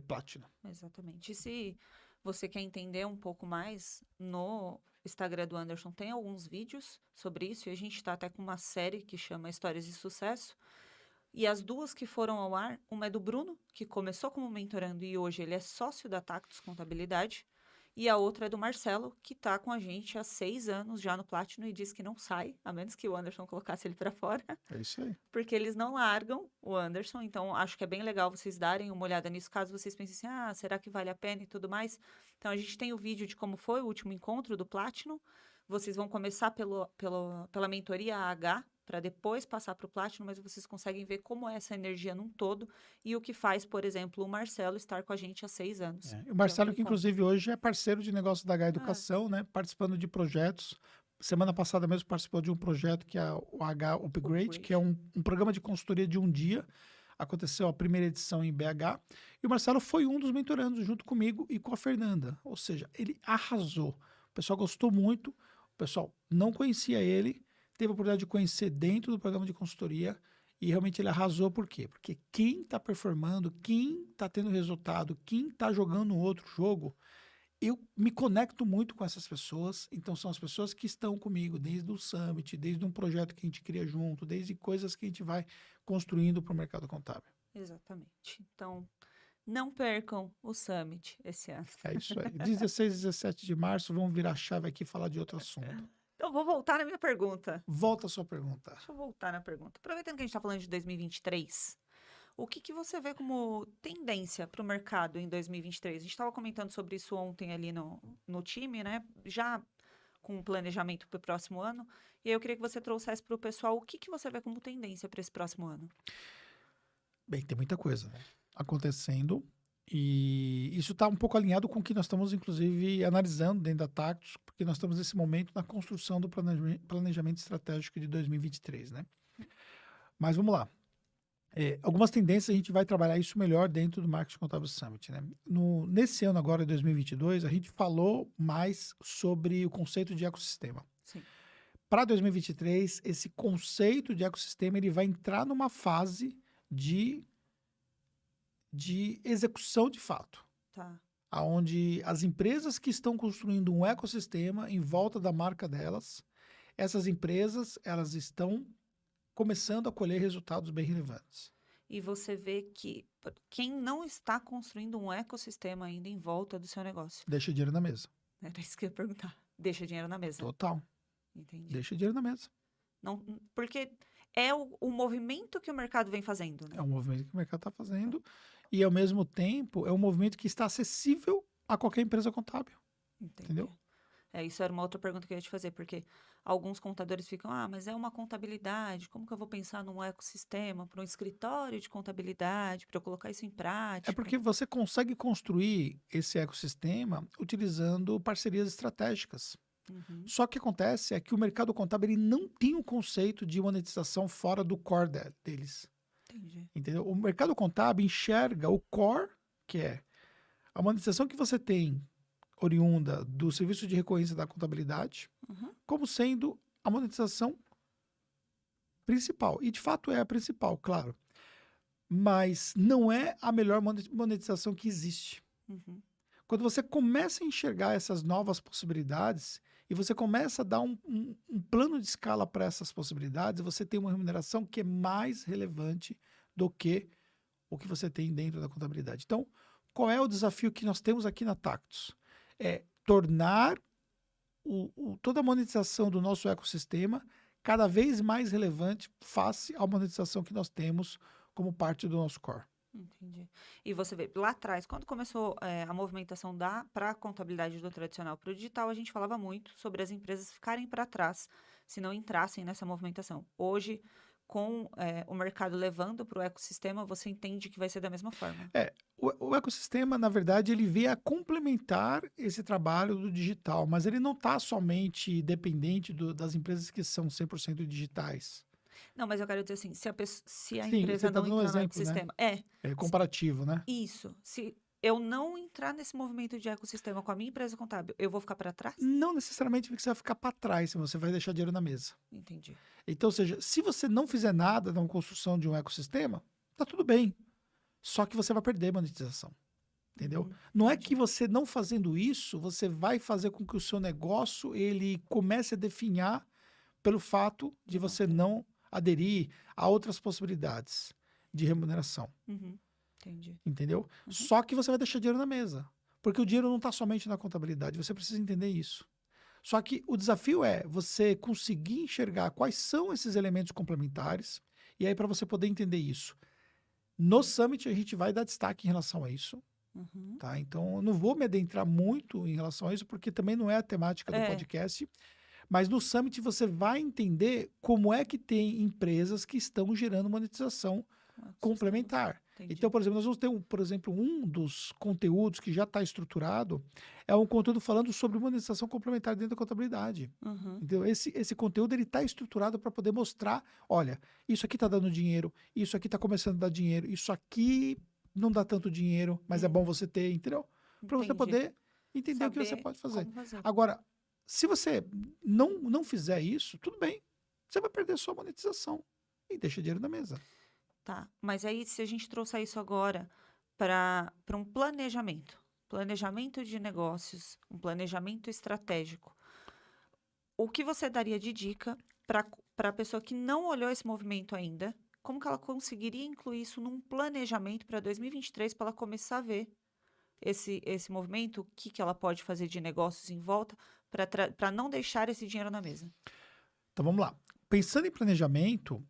Platinum. Exatamente. E se você quer entender um pouco mais, no Instagram do Anderson tem alguns vídeos sobre isso, e a gente está até com uma série que chama Histórias de Sucesso. E as duas que foram ao ar, uma é do Bruno, que começou como mentorando e hoje ele é sócio da Tactus Contabilidade. E a outra é do Marcelo, que está com a gente há 6 anos já no Platinum e diz que não sai, a menos que o Anderson colocasse ele para fora, É isso aí. porque eles não largam o Anderson. Então, acho que é bem legal vocês darem uma olhada nisso, caso vocês pensem assim, ah, será que vale a pena e tudo mais. Então, a gente tem o vídeo de como foi o último encontro do Platinum. Vocês vão começar pela mentoria AH, para depois passar para o Platinum, mas vocês conseguem ver como é essa energia num todo e o que faz, por exemplo, o Marcelo estar com a gente há 6 anos. É. E o Que é um Marcelo, que encontro. inclusive hoje é parceiro de negócio da H Ah, Educação, né? Participando de projetos. Semana passada mesmo participou de um projeto que é o H Upgrade, que é um programa de consultoria de um dia. Aconteceu a primeira edição em BH. E o Marcelo foi um dos mentorandos junto comigo e com a Fernanda. Ou seja, ele arrasou. O pessoal gostou muito. O pessoal não conhecia ele. Teve a oportunidade de conhecer dentro do programa de consultoria. E realmente ele arrasou. Por quê? Porque quem está performando, quem está tendo resultado, quem está jogando outro jogo, eu me conecto muito com essas pessoas. Então, são as pessoas que estão comigo desde o Summit, desde um projeto que a gente cria junto, desde coisas que a gente vai construindo para o mercado contábil. exatamente. Então, não percam o Summit esse ano. É isso aí. 16 e 17 de março, vamos virar a chave aqui e falar de outro assunto. Então, vou voltar na minha pergunta. Volta a sua pergunta. Deixa eu voltar na pergunta. Aproveitando que a gente está falando de 2023, o que você vê como tendência para o mercado em 2023? A gente estava comentando sobre isso ontem ali no time, né? Já com o planejamento para o próximo ano. E aí eu queria que você trouxesse para o pessoal o que você vê como tendência para esse próximo ano. Bem, tem muita coisa, né, acontecendo. E isso está um pouco alinhado com o que nós estamos, inclusive, analisando dentro da Tactus, porque nós estamos nesse momento na construção do planejamento estratégico de 2023, né? Mas vamos lá. Algumas tendências a gente vai trabalhar isso melhor dentro do Marketing Contábil Summit, né? Nesse ano agora, 2022, a gente falou mais sobre o conceito de ecossistema. Sim. Para 2023, esse conceito de ecossistema ele vai entrar numa fase de execução de fato, Tá. onde as empresas que estão construindo um ecossistema em volta da marca delas, essas empresas elas estão começando a colher resultados bem relevantes. E você vê que quem não está construindo um ecossistema ainda em volta do seu negócio. Deixa dinheiro na mesa. Era isso que eu ia perguntar. Deixa dinheiro na mesa. Total. Entendi. Deixa dinheiro na mesa. Não, porque é o movimento que o mercado vem fazendo, né? É um movimento que o mercado está fazendo e, ao mesmo tempo, é um movimento que está acessível a qualquer empresa contábil. Entendi. Entendeu? Isso era uma outra pergunta que eu ia te fazer, porque alguns contadores ficam, mas é uma contabilidade, como que eu vou pensar num ecossistema para um escritório de contabilidade, para eu colocar isso em prática? É porque você consegue construir esse ecossistema utilizando parcerias estratégicas. Uhum, Só que acontece é que o mercado contábil ele não tem um conceito de monetização fora do core deles. entendi. Entendeu? O mercado contábil enxerga o core, que é a monetização que você tem oriunda do serviço de recorrência da contabilidade, Uhum, como sendo a monetização principal. E de fato é a principal, claro. Mas não é a melhor monetização que existe. uhum, Quando você começa a enxergar essas novas possibilidades e você começa a dar um plano de escala para essas possibilidades, você tem uma remuneração que é mais relevante do que o que você tem dentro da contabilidade. Então, qual é o desafio que nós temos aqui na Tactus? É tornar toda a monetização do nosso ecossistema cada vez mais relevante face à monetização que nós temos como parte do nosso core. entendi. E você vê, lá atrás, quando começou a movimentação para a contabilidade do tradicional para o digital, a gente falava muito sobre as empresas ficarem para trás se não entrassem nessa movimentação. Hoje, com o mercado levando para o ecossistema, você entende que vai ser da mesma forma. O ecossistema, na verdade, ele veio a complementar esse trabalho do digital, mas ele não está somente dependente das empresas que são 100% digitais. Não, mas eu quero dizer assim, se a Sim, empresa você tá não dando um entrar no exemplo, né? ecossistema, É comparativo, né? isso. Se eu não entrar nesse movimento de ecossistema com a minha empresa contábil, eu vou ficar para trás? Não necessariamente você vai ficar para trás, você vai deixar dinheiro na mesa. Entendi. Então, ou seja, se você não fizer nada na construção de um ecossistema, tá tudo bem. Só que você vai perder monetização. Entendeu? Uhum, Não é entendi. que você não fazendo isso, você vai fazer com que o seu negócio ele comece a definhar pelo fato de você não aderir a outras possibilidades de remuneração. Uhum, entendi. Entendeu? Uhum. Só que você vai deixar dinheiro na mesa. Porque o dinheiro não está somente na contabilidade, você precisa entender isso. Só que o desafio é você conseguir enxergar quais são esses elementos complementares, e aí para você poder entender isso. No Summit a gente vai dar destaque em relação a isso, Uhum. tá? Então eu não vou me adentrar muito em relação a isso, porque também não é a temática do É, podcast, mas no Summit você vai entender como é que tem empresas que estão gerando monetização com ecossistema. complementar. Entendi. Então, por exemplo, nós vamos ter, por exemplo, um dos conteúdos que já está estruturado é um conteúdo falando sobre monetização complementar dentro da contabilidade. Uhum. Então, esse conteúdo ele está estruturado para poder mostrar, olha, isso aqui está dando dinheiro, isso aqui está começando a dar dinheiro, isso aqui não dá tanto dinheiro, mas é bom você ter, entendeu? Para você Entendi. poder entender o que você Saber pode fazer. como fazer. Agora, se você não fizer isso, tudo bem, você vai perder sua monetização e deixa dinheiro na mesa. Tá. Mas aí, se a gente trouxer isso agora para um planejamento de negócios, um planejamento estratégico, o que você daria de dica para a pessoa que não olhou esse movimento ainda? Como que ela conseguiria incluir isso num planejamento para 2023 para ela começar a ver esse movimento? O que ela pode fazer de negócios em volta para não deixar esse dinheiro na mesa? Então vamos lá. Pensando em planejamento,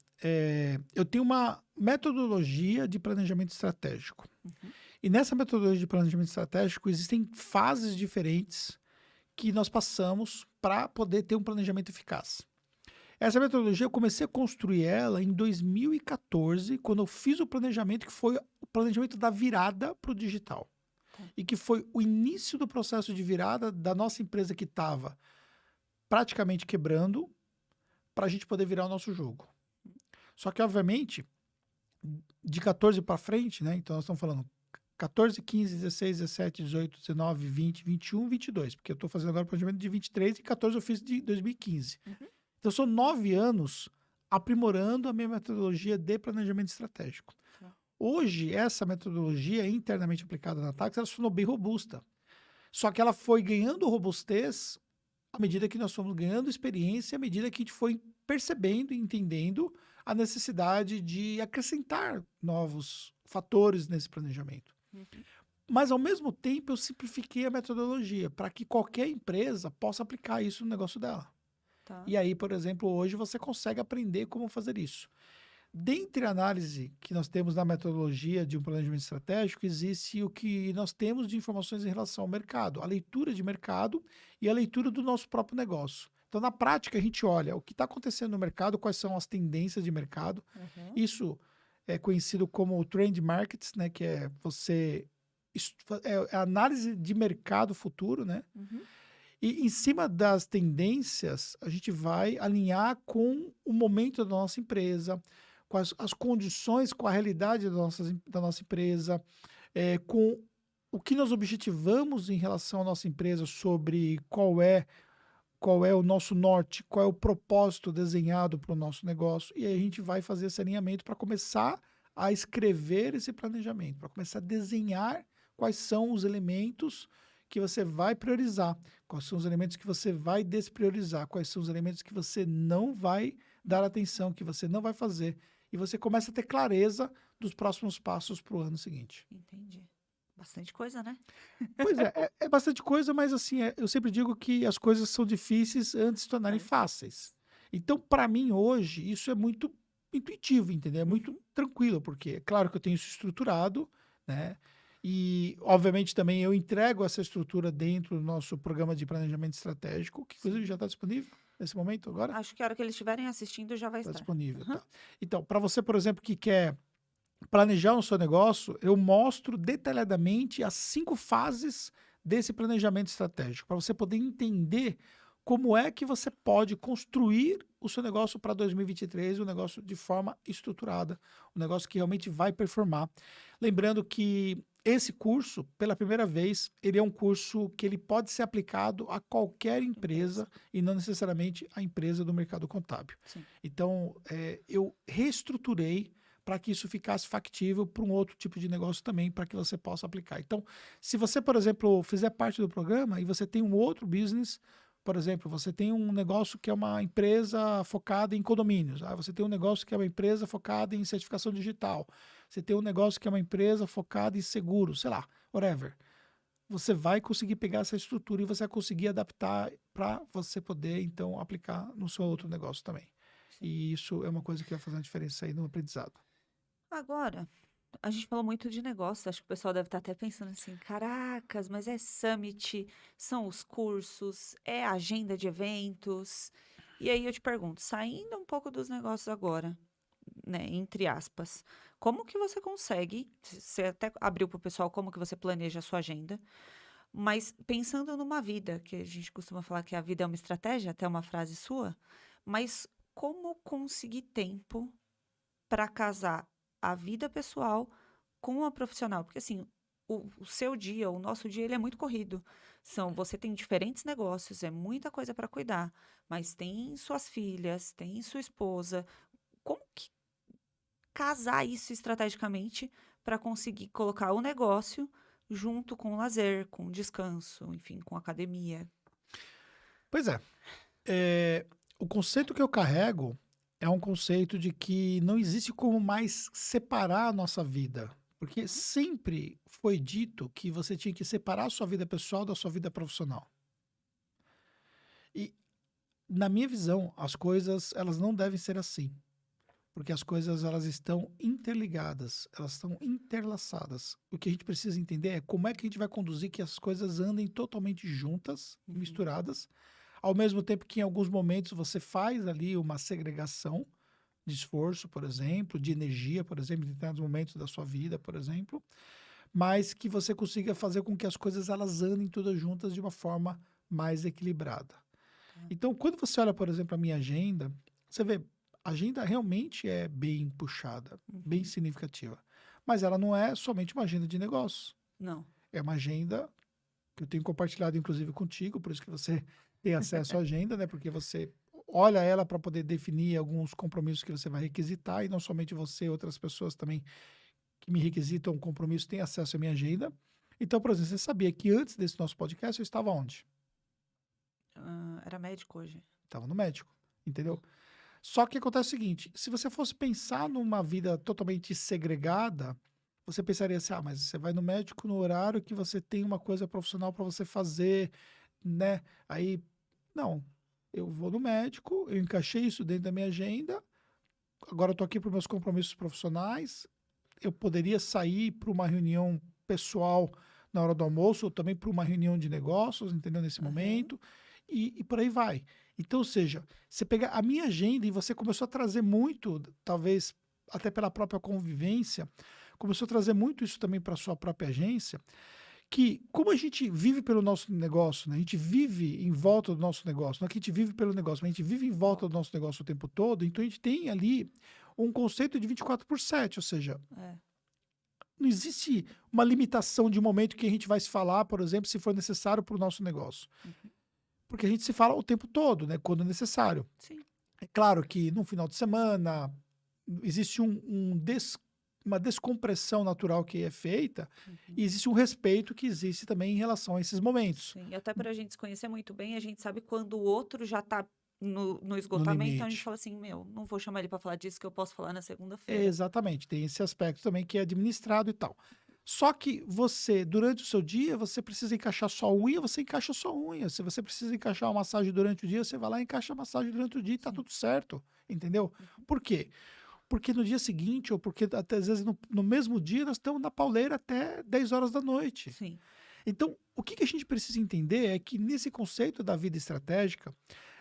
eu tenho uma metodologia de planejamento estratégico. Uhum. E nessa metodologia de planejamento estratégico existem fases diferentes que nós passamos para poder ter um planejamento eficaz. Essa metodologia eu comecei a construir ela em 2014, quando eu fiz o planejamento que foi o planejamento da virada para o digital. Tá. E que foi o início do processo de virada da nossa empresa que estava praticamente quebrando para a gente poder virar o nosso jogo. Só que, obviamente, de 14 para frente, né? Então, nós estamos falando 14, 15, 16, 17, 18, 19, 20, 21, 22. Porque eu estou fazendo agora o planejamento de 23 e 14 eu fiz de 2015. Uhum. Então, são 9 anos aprimorando a minha metodologia de planejamento estratégico. Tá. Hoje, essa metodologia internamente aplicada na Tax, ela se tornou bem robusta. Só que ela foi ganhando robustez à medida que nós fomos ganhando experiência, à medida que a gente foi percebendo e entendendo a necessidade de acrescentar novos fatores nesse planejamento. Uhum. Mas, ao mesmo tempo, eu simplifiquei a metodologia para que qualquer empresa possa aplicar isso no negócio dela. Tá. E aí, por exemplo, hoje você consegue aprender como fazer isso. Dentre a análise que nós temos na metodologia de um planejamento estratégico, existe o que nós temos de informações em relação ao mercado, a leitura de mercado e a leitura do nosso próprio negócio. Então, na prática, a gente olha o que está acontecendo no mercado, quais são as tendências de mercado. Uhum. Isso é conhecido como trend markets, né? Que é a análise de mercado futuro, né? Uhum. E em cima das tendências, a gente vai alinhar com o momento da nossa empresa, com as condições, com a realidade da nossa empresa, com o que nós objetivamos em relação à nossa empresa sobre qual é o nosso norte, qual é o propósito desenhado para o nosso negócio. E aí a gente vai fazer esse alinhamento para começar a escrever esse planejamento, para começar a desenhar quais são os elementos que você vai priorizar, quais são os elementos que você vai despriorizar, quais são os elementos que você não vai dar atenção, que você não vai fazer. E você começa a ter clareza dos próximos passos para o ano seguinte. Entendi. Bastante coisa, né? Pois é bastante coisa, mas assim, eu sempre digo que as coisas são difíceis antes de se tornarem fáceis. Então, para mim, hoje, isso é muito intuitivo, entendeu? É muito tranquilo, porque é claro que eu tenho isso estruturado, né? E, obviamente, também eu entrego essa estrutura dentro do nosso programa de planejamento estratégico, que inclusive já está disponível nesse momento agora. Acho que a hora que eles estiverem assistindo já vai Está estar. disponível, tá. Então, para você, por exemplo, que quer planejar o seu negócio, eu mostro detalhadamente as 5 fases desse planejamento estratégico, para você poder entender como é que você pode construir o seu negócio para 2023, um negócio de forma estruturada, um negócio que realmente vai performar. Lembrando que esse curso, pela primeira vez, ele é um curso que ele pode ser aplicado a qualquer empresa e não necessariamente a empresa do mercado contábil. Sim. Então, eu reestruturei para que isso ficasse factível para um outro tipo de negócio também, para que você possa aplicar. Então, se você, por exemplo, fizer parte do programa e você tem um outro business, por exemplo, você tem um negócio que é uma empresa focada em condomínios, você tem um negócio que é uma empresa focada em certificação digital, você tem um negócio que é uma empresa focada em seguros, sei lá, whatever. você vai conseguir pegar essa estrutura e você vai conseguir adaptar para você poder, então, aplicar no seu outro negócio também. Sim. E isso é uma coisa que vai fazer uma diferença aí no aprendizado. Agora, a gente falou muito de negócio, acho que o pessoal deve estar até pensando assim: caracas, mas é summit, são os cursos, é a agenda de eventos. E aí eu te pergunto, saindo um pouco dos negócios agora, né, entre aspas, como que você consegue, você até abriu para o pessoal como que você planeja a sua agenda, mas pensando numa vida, que a gente costuma falar que a vida é uma estratégia, até uma frase sua, mas como conseguir tempo para casar a vida pessoal com a profissional? Porque assim, o seu dia, o nosso dia, ele é muito corrido. Você tem diferentes negócios, é muita coisa para cuidar, mas tem suas filhas, tem sua esposa. Como que casar isso estrategicamente para conseguir colocar o negócio junto com o lazer, com o descanso, enfim, com a academia? Pois é, o conceito que eu carrego é um conceito de que não existe como mais separar a nossa vida. Porque sempre foi dito que você tinha que separar a sua vida pessoal da sua vida profissional. E, na minha visão, as coisas elas não devem ser assim. Porque as coisas elas estão interligadas, elas estão interlaçadas. O que a gente precisa entender é como é que a gente vai conduzir que as coisas andem totalmente juntas, Uhum. misturadas, ao mesmo tempo que em alguns momentos você faz ali uma segregação de esforço, por exemplo, de energia, por exemplo, em determinados momentos da sua vida, por exemplo, mas que você consiga fazer com que as coisas elas andem todas juntas de uma forma mais equilibrada. Tá. Então, quando você olha, por exemplo, a minha agenda, você vê, a agenda realmente é bem puxada, bem Uhum. significativa. Mas ela não é somente uma agenda de negócios. Não. É uma agenda que eu tenho compartilhado, inclusive, contigo, por isso que você tem acesso à agenda, né? Porque você olha ela para poder definir alguns compromissos que você vai requisitar, e não somente você, outras pessoas também que me requisitam um compromisso têm acesso à minha agenda. Então, por exemplo, você sabia que antes desse nosso podcast eu estava onde? Era médico hoje. Estava no médico, entendeu? Só que acontece o seguinte, se você fosse pensar numa vida totalmente segregada, você pensaria assim, ah, mas você vai no médico no horário que você tem uma coisa profissional para você fazer, né? Aí, não, eu vou no médico, eu encaixei isso dentro da minha agenda, agora eu tô aqui para meus compromissos profissionais, eu poderia sair para uma reunião pessoal na hora do almoço, ou também para uma reunião de negócios, entendeu? Nesse Aham. momento, e por aí vai. Então, ou seja, você pega a minha agenda e você começou a trazer muito, talvez até pela própria convivência, começou a trazer muito isso também para a sua própria agência, que como a gente vive pelo nosso negócio, né? A gente vive em volta do nosso negócio, não é que a gente vive pelo negócio, mas a gente vive em volta do Volta. nosso negócio o tempo todo, então a gente tem ali um conceito de 24/7, ou seja, É. não existe uma limitação de momento que a gente vai se falar, por exemplo, se for necessário para o nosso negócio. Uhum. Porque a gente se fala o tempo todo, né? Quando necessário. Sim. É claro que no final de semana existe uma descompressão natural que é feita Uhum. e existe um respeito que existe também em relação a esses momentos. Sim. E até para a gente se conhecer muito bem, a gente sabe quando o outro já está no No esgotamento, então a gente limite. fala assim, meu, não vou chamar ele para falar disso que eu posso falar na segunda-feira. Exatamente, tem esse aspecto também que é administrado e tal. Só que você, durante o seu dia, você precisa encaixar sua unha, você encaixa sua unha. Se você precisa encaixar uma massagem durante o dia, você vai lá e encaixa a massagem durante o dia e tá Sim. tudo certo, entendeu? Uhum. Por quê? Porque no dia seguinte, ou porque até às vezes no mesmo dia, nós estamos na pauleira até 10 horas da noite. Sim. Então, o que a gente precisa entender é que nesse conceito da vida estratégica,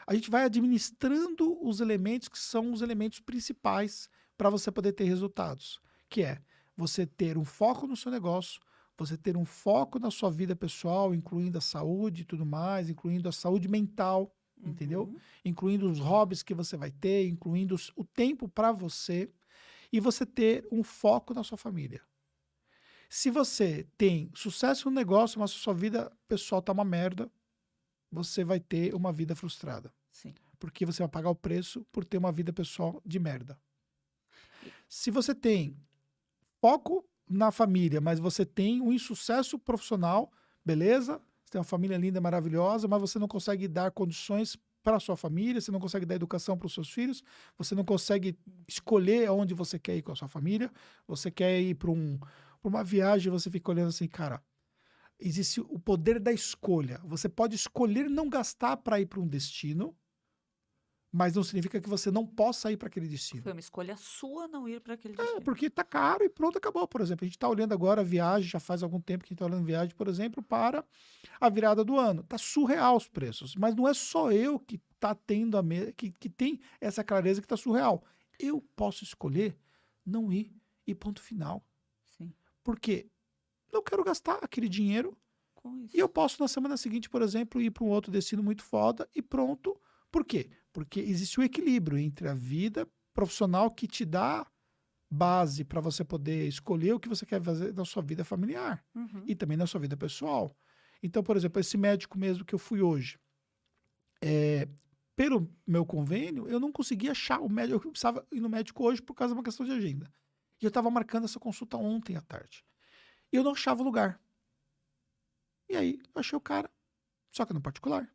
a gente vai administrando os elementos que são os elementos principais para você poder ter resultados, que é você ter um foco no seu negócio, você ter um foco na sua vida pessoal, incluindo a saúde e tudo mais, incluindo a saúde mental, entendeu? Uhum. Incluindo os hobbies que você vai ter, incluindo o tempo para você, e você ter um foco na sua família. Se você tem sucesso no negócio, mas a sua vida pessoal tá uma merda, você vai ter uma vida frustrada. Sim. Porque você vai pagar o preço por ter uma vida pessoal de merda. E- Se você tem foco na família, mas você tem um insucesso profissional, beleza? Você tem uma família linda, maravilhosa, mas você não consegue dar condições para a sua família, você não consegue dar educação para os seus filhos, você não consegue escolher aonde você quer ir com a sua família, você quer ir para uma viagem, você fica olhando assim, cara, existe o poder da escolha. Você pode escolher não gastar para ir para um destino, mas não significa que você não possa ir para aquele destino. Foi uma escolha sua não ir para aquele destino. Porque tá caro e pronto, acabou. Por exemplo, a gente está olhando agora a viagem, já faz algum tempo que a gente está olhando viagem, por exemplo, para a virada do ano. Tá surreal os preços, mas não é só eu que tá tendo que tem essa clareza que tá surreal. Eu posso escolher não ir e ponto final. Sim, Porque não quero gastar aquele dinheiro com e eu isso. posso na semana seguinte, por exemplo, ir para um outro destino muito foda e pronto. Por quê? Porque existe o equilíbrio entre a vida profissional que te dá base para você poder escolher o que você quer fazer na sua vida familiar Uhum. e também na sua vida pessoal. Então, por exemplo, esse médico mesmo que eu fui hoje, pelo meu convênio, eu não conseguia achar o médico. Eu precisava ir no médico hoje por causa de uma questão de agenda. E eu estava marcando essa consulta ontem à tarde. E eu não achava o lugar. E aí, eu achei o cara, só que no particular.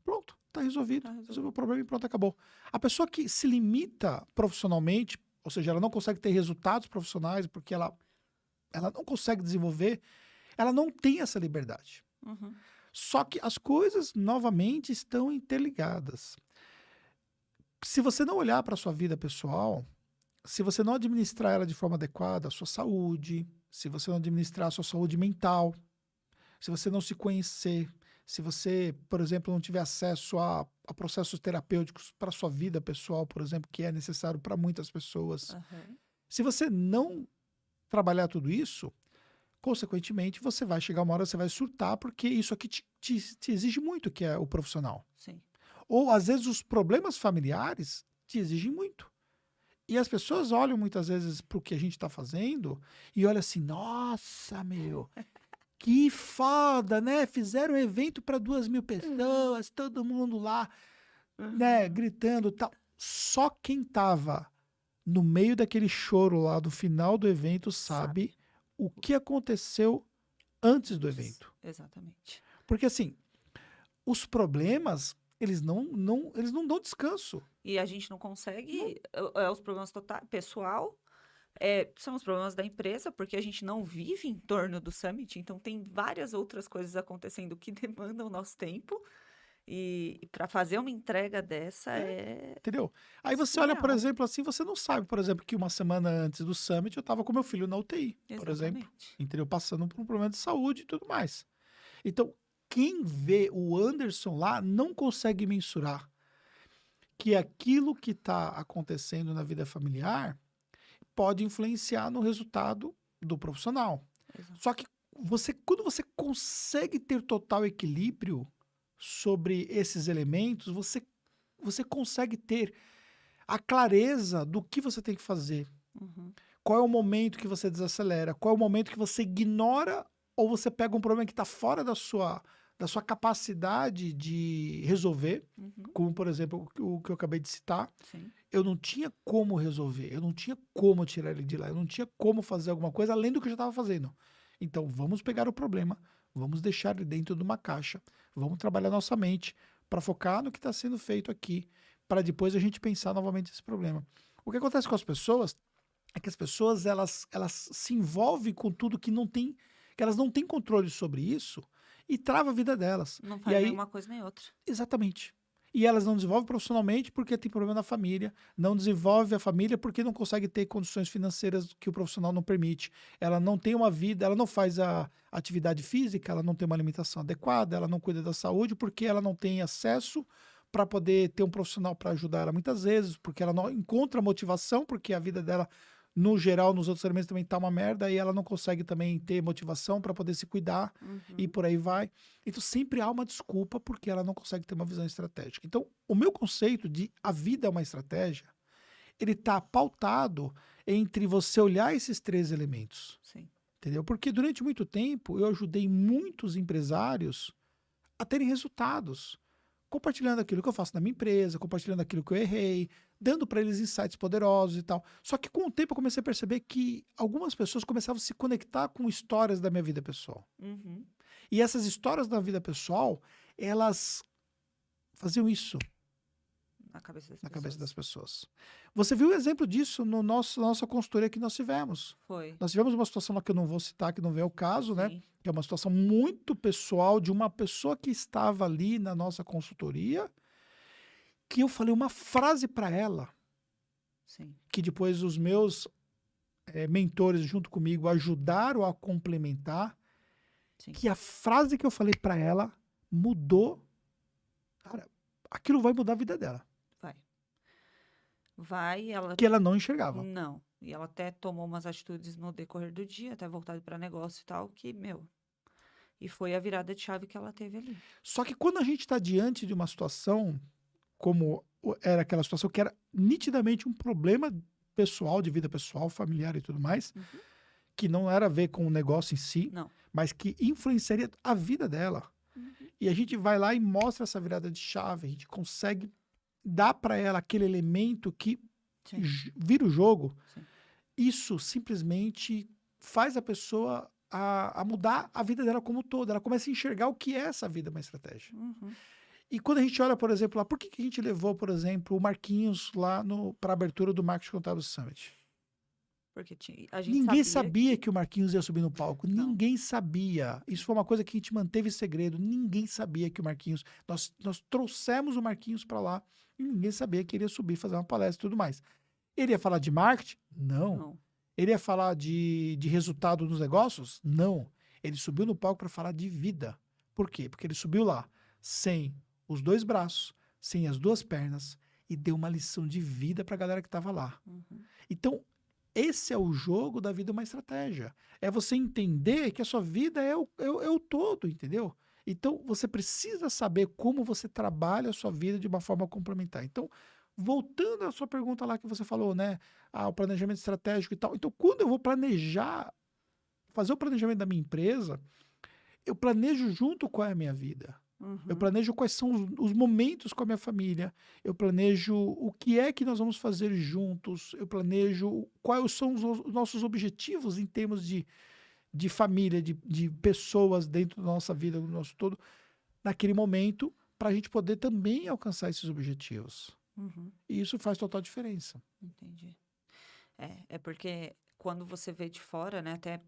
Pronto, tá resolvido. Tá resolvido. Resolveu o problema e pronto, acabou. A pessoa que se limita profissionalmente, ou seja, ela não consegue ter resultados profissionais porque ela não consegue desenvolver, ela não tem essa liberdade. Uhum. Só que as coisas, novamente, estão interligadas. Se você não olhar para a sua vida pessoal, se você não administrar ela de forma adequada, a sua saúde, se você não administrar a sua saúde mental, se você não se conhecer, se você, por exemplo, não tiver acesso a processos terapêuticos para a sua vida pessoal, por exemplo, que é necessário para muitas pessoas, Uhum. se você não trabalhar tudo isso, consequentemente, você vai chegar uma hora, você vai surtar, porque isso aqui te exige muito, que é o profissional. Sim. Ou, às vezes, os problemas familiares te exigem muito. E as pessoas olham muitas vezes para o que a gente está fazendo e olham assim, nossa, meu, que foda, né? Fizeram um evento para 2.000 pessoas, todo mundo lá, né, gritando e tal. Só quem tava no meio daquele choro lá do final do evento sabe o que aconteceu antes do evento. Exatamente. Porque assim, os problemas, eles não dão descanso. E a gente não consegue, os problemas pessoal, são os problemas da empresa, porque a gente não vive em torno do Summit, então tem várias outras coisas acontecendo que demandam o nosso tempo. E para fazer uma entrega dessa Entendeu? Aí você olha, por surreal. exemplo, assim, você não sabe, por exemplo, que uma semana antes do Summit eu estava com meu filho na UTI, por exemplo. Exatamente. Entendeu? Passando por um problema de saúde e tudo mais. Então, quem vê o Anderson lá não consegue mensurar que aquilo que está acontecendo na vida familiar pode influenciar no resultado do profissional. Exato. Só que quando você consegue ter total equilíbrio sobre esses elementos, você consegue ter a clareza do que você tem que fazer. Uhum. Qual é o momento que você desacelera? Qual é o momento que você ignora ou você pega um problema que está fora da sua capacidade de resolver, Uhum. como, por exemplo, o que eu acabei de citar. Sim. Eu não tinha como resolver, eu não tinha como tirar ele de lá, eu não tinha como fazer alguma coisa além do que eu já estava fazendo. Então, vamos pegar o problema, vamos deixar ele dentro de uma caixa, vamos trabalhar nossa mente para focar no que está sendo feito aqui, para depois a gente pensar novamente nesse problema. O que acontece com as pessoas é que as pessoas elas se envolvem com tudo que elas não têm controle sobre isso e trava a vida delas. Não E faz aí, nenhuma coisa nem outra. exatamente. E elas não desenvolvem profissionalmente porque tem problema na família, não desenvolve a família porque não consegue ter condições financeiras que o profissional não permite. Ela não tem uma vida, ela não faz a atividade física, ela não tem uma alimentação adequada, ela não cuida da saúde porque ela não tem acesso para poder ter um profissional para ajudar ela muitas vezes, porque ela não encontra motivação, porque a vida dela, no geral, nos outros elementos também tá uma merda, e ela não consegue também ter motivação para poder se cuidar, e por aí vai. Então sempre há uma desculpa porque ela não consegue ter uma visão estratégica. Então, o meu conceito de a vida é uma estratégia, ele tá pautado entre você olhar esses três elementos. Sim. Entendeu? Porque durante muito tempo eu ajudei muitos empresários a terem resultados, compartilhando aquilo que eu faço na minha empresa, compartilhando aquilo que eu errei, dando para eles insights poderosos e tal. Só que com o tempo eu comecei a perceber que algumas pessoas começavam a se conectar com histórias da minha vida pessoal. Uhum. E essas histórias da vida pessoal, elas faziam isso Na cabeça das na pessoas. cabeça das pessoas. Você viu o exemplo disso na nossa consultoria que nós tivemos. Foi. Nós tivemos uma situação lá que eu não vou citar, que não vem ao caso, né? Sim. que é uma situação muito pessoal de uma pessoa que estava ali na nossa consultoria, que eu falei uma frase para ela, Sim, que depois os meus mentores junto comigo ajudaram a complementar, sim. que a frase que eu falei para ela mudou, cara, aquilo vai mudar a vida dela, Vai. Vai, ela. que ela não enxergava. Não. E ela até tomou umas atitudes no decorrer do dia, até voltado para negócio e tal, que, meu. E foi a virada de chave que ela teve ali. Só que quando a gente está diante de uma situação como era aquela situação que era nitidamente um problema pessoal, de vida pessoal, familiar e tudo mais, Uhum. que não era a ver com o negócio em si, Não. mas que influenciaria a vida dela. Uhum. E a gente vai lá e mostra essa virada de chave, a gente consegue dar para ela aquele elemento que Sim, vira o jogo. sim. Isso simplesmente faz a pessoa a mudar a vida dela como um todo. Ela começa a enxergar o que é essa vida uma estratégia. Uhum. E quando a gente olha, por exemplo, lá, por que que a gente levou, por exemplo, o Marquinhos lá para a abertura do Marketing Contábil Summit? Porque a gente Ninguém sabia sabia que o Marquinhos ia subir no palco. Não. Ninguém sabia. Isso foi uma coisa que a gente manteve segredo. Ninguém sabia que o Marquinhos. Nós trouxemos o Marquinhos para lá e ninguém sabia que ele ia subir, fazer uma palestra e tudo mais. Ele ia falar de marketing? Não. Não. Ele ia falar de resultado nos negócios? Não. Ele subiu no palco para falar de vida. Por quê? Porque ele subiu lá sem os dois braços, sem as duas pernas e deu uma lição de vida para a galera que estava lá. Uhum. Então, esse é o jogo da vida, uma estratégia. É você entender que a sua vida é o todo, entendeu? Então, você precisa saber como você trabalha a sua vida de uma forma complementar. Então, voltando à sua pergunta lá que você falou, né? O planejamento estratégico e tal. Então, quando eu vou planejar, fazer o planejamento da minha empresa, eu planejo junto com a minha vida. Eu Uhum. planejo quais são os momentos com a minha família. Eu planejo o que é que nós vamos fazer juntos. Eu planejo quais são os nossos objetivos em termos de família, de pessoas dentro da nossa vida, do nosso todo, naquele momento, para a gente poder também alcançar esses objetivos. Uhum. E isso faz total diferença. Entendi. É porque quando você vê de fora, né, até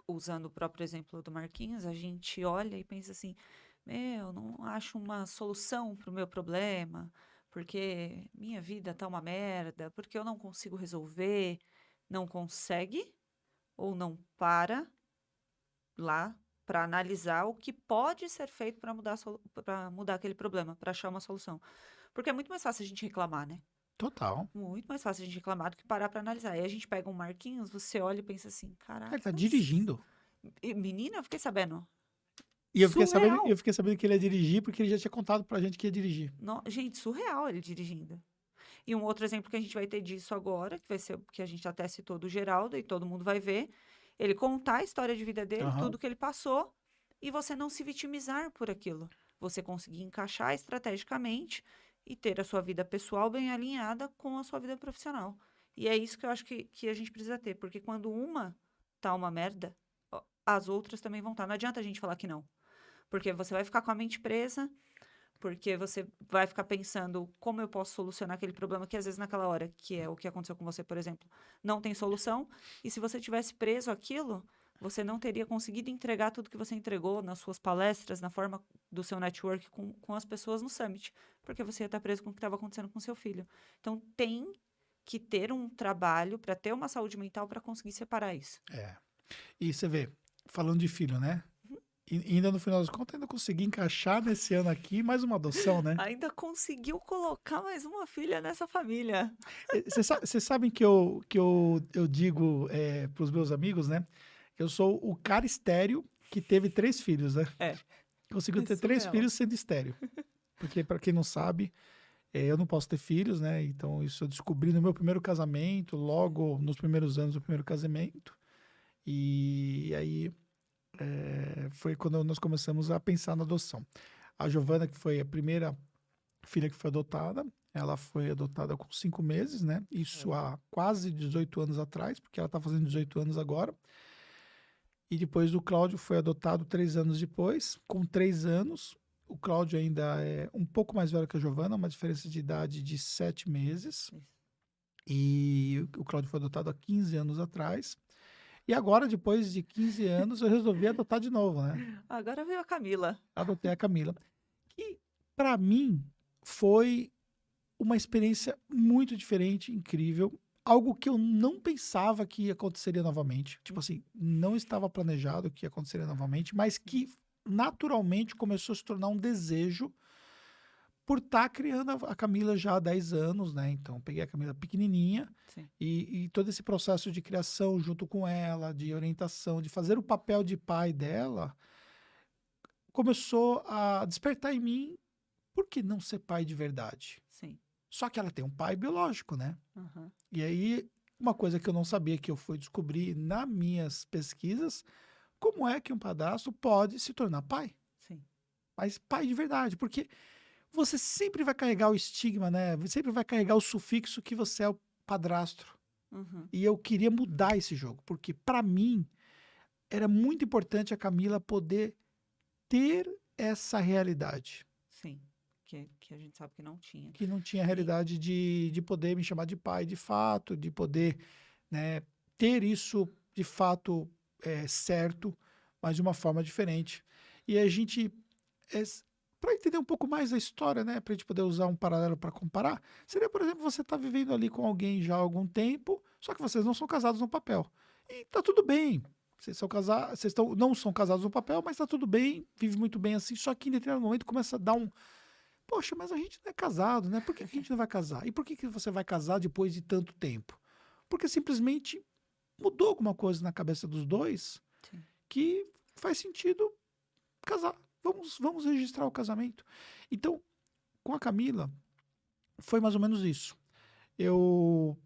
usando o próprio exemplo do Marquinhos, a gente olha e pensa assim, meu, não acho uma solução para o meu problema, porque minha vida tá uma merda, porque eu não consigo resolver, não consegue ou não para lá para analisar o que pode ser feito para para mudar aquele problema, para achar uma solução. Porque é muito mais fácil a gente reclamar, né? Total. Muito mais fácil a gente reclamar do que parar para analisar. Aí a gente pega um Marquinhos, você olha e pensa assim, Ele tá caracas. dirigindo. Menina, eu fiquei sabendo. E Surreal. eu fiquei sabendo que ele ia dirigir porque ele já tinha contado pra gente que ia dirigir. Gente, surreal ele dirigindo. E um outro exemplo que a gente vai ter disso agora, que vai ser que a gente até citou do Geraldo, e todo mundo vai ver, ele contar a história de vida dele, Aham. tudo que ele passou, e você não se vitimizar por aquilo. Você conseguir encaixar estrategicamente e ter a sua vida pessoal bem alinhada com a sua vida profissional. E é isso que eu acho que a gente precisa ter, porque quando uma tá uma merda, as outras também vão estar. Não adianta a gente falar que não. Porque você vai ficar com a mente presa, porque você vai ficar pensando como eu posso solucionar aquele problema que às vezes naquela hora, que é o que aconteceu com você, por exemplo, não tem solução. E se você tivesse preso aquilo, você não teria conseguido entregar tudo que você entregou nas suas palestras, na forma do seu network com as pessoas no Summit, porque você ia estar preso com o que estava acontecendo com seu filho. Então, tem que ter um trabalho para ter uma saúde mental para conseguir separar isso. É. E você vê, falando de filho, né? E ainda no final das contas, ainda consegui encaixar nesse ano aqui mais uma adoção, né? Ainda conseguiu colocar mais uma filha nessa família. Vocês sabem que eu digo para os meus amigos, né? Que eu sou o cara estéreo que teve 3 filhos, né? É. Conseguiu ter 3 Surreal. filhos sendo estéreo. Porque, para quem não sabe, eu não posso ter filhos, né? Então, isso eu descobri no meu primeiro casamento, logo nos primeiros anos do primeiro casamento. E aí foi quando nós começamos a pensar na adoção. A Giovana, que foi a primeira filha que foi adotada, ela foi adotada com 5 meses, né? Isso há quase 18 anos atrás, porque ela está fazendo 18 anos agora. E depois o Cláudio foi adotado 3 anos depois, com 3 anos. O Cláudio ainda é um pouco mais velho que a Giovana, uma diferença de idade de 7 meses. Isso. E o Cláudio foi adotado há 15 anos atrás. E agora, depois de 15 anos, eu resolvi adotar de novo, né? Agora veio a Camila. Adotei a Camila. Que, para mim, foi uma experiência muito diferente, incrível. Algo que eu não pensava que aconteceria novamente. Tipo assim, não estava planejado que aconteceria novamente, mas que naturalmente começou a se tornar um desejo por estar criando a Camila já há 10 anos, né? Então, peguei a Camila pequenininha Sim, e todo esse processo de criação junto com ela, de orientação, de fazer o papel de pai dela, começou a despertar em mim por que não ser pai de verdade? sim. Só que ela tem um pai biológico, né? Aham, E aí, uma coisa que eu não sabia que eu fui descobrir nas minhas pesquisas, como é que um padrasto pode se tornar pai? sim. Mas pai de verdade, porque você sempre vai carregar o estigma, né? Você sempre vai carregar o sufixo que você é o padrasto. Uhum, E eu queria mudar esse jogo, porque para mim era muito importante a Camila poder ter essa realidade, sim. Que a gente sabe que não tinha. que não tinha a E realidade de poder me chamar de pai de fato, de poder, né, ter isso de fato certo, mas de uma forma diferente. E a gente, para entender um pouco mais da história, né, para a gente poder usar um paralelo para comparar, seria, por exemplo, você estar vivendo ali com alguém já há algum tempo, só que vocês não são casados no papel. E tá tudo bem. Vocês são casados, não são casados no papel, mas tá tudo bem, vive muito bem assim, só que em determinado momento começa a dar um, poxa, mas a gente não é casado, né? Por que que a gente não vai casar? E por que que você vai casar depois de tanto tempo? Porque simplesmente mudou alguma coisa na cabeça dos dois sim. que faz sentido casar. Vamos registrar o casamento. Então, com a Camila, foi mais ou menos isso. Eu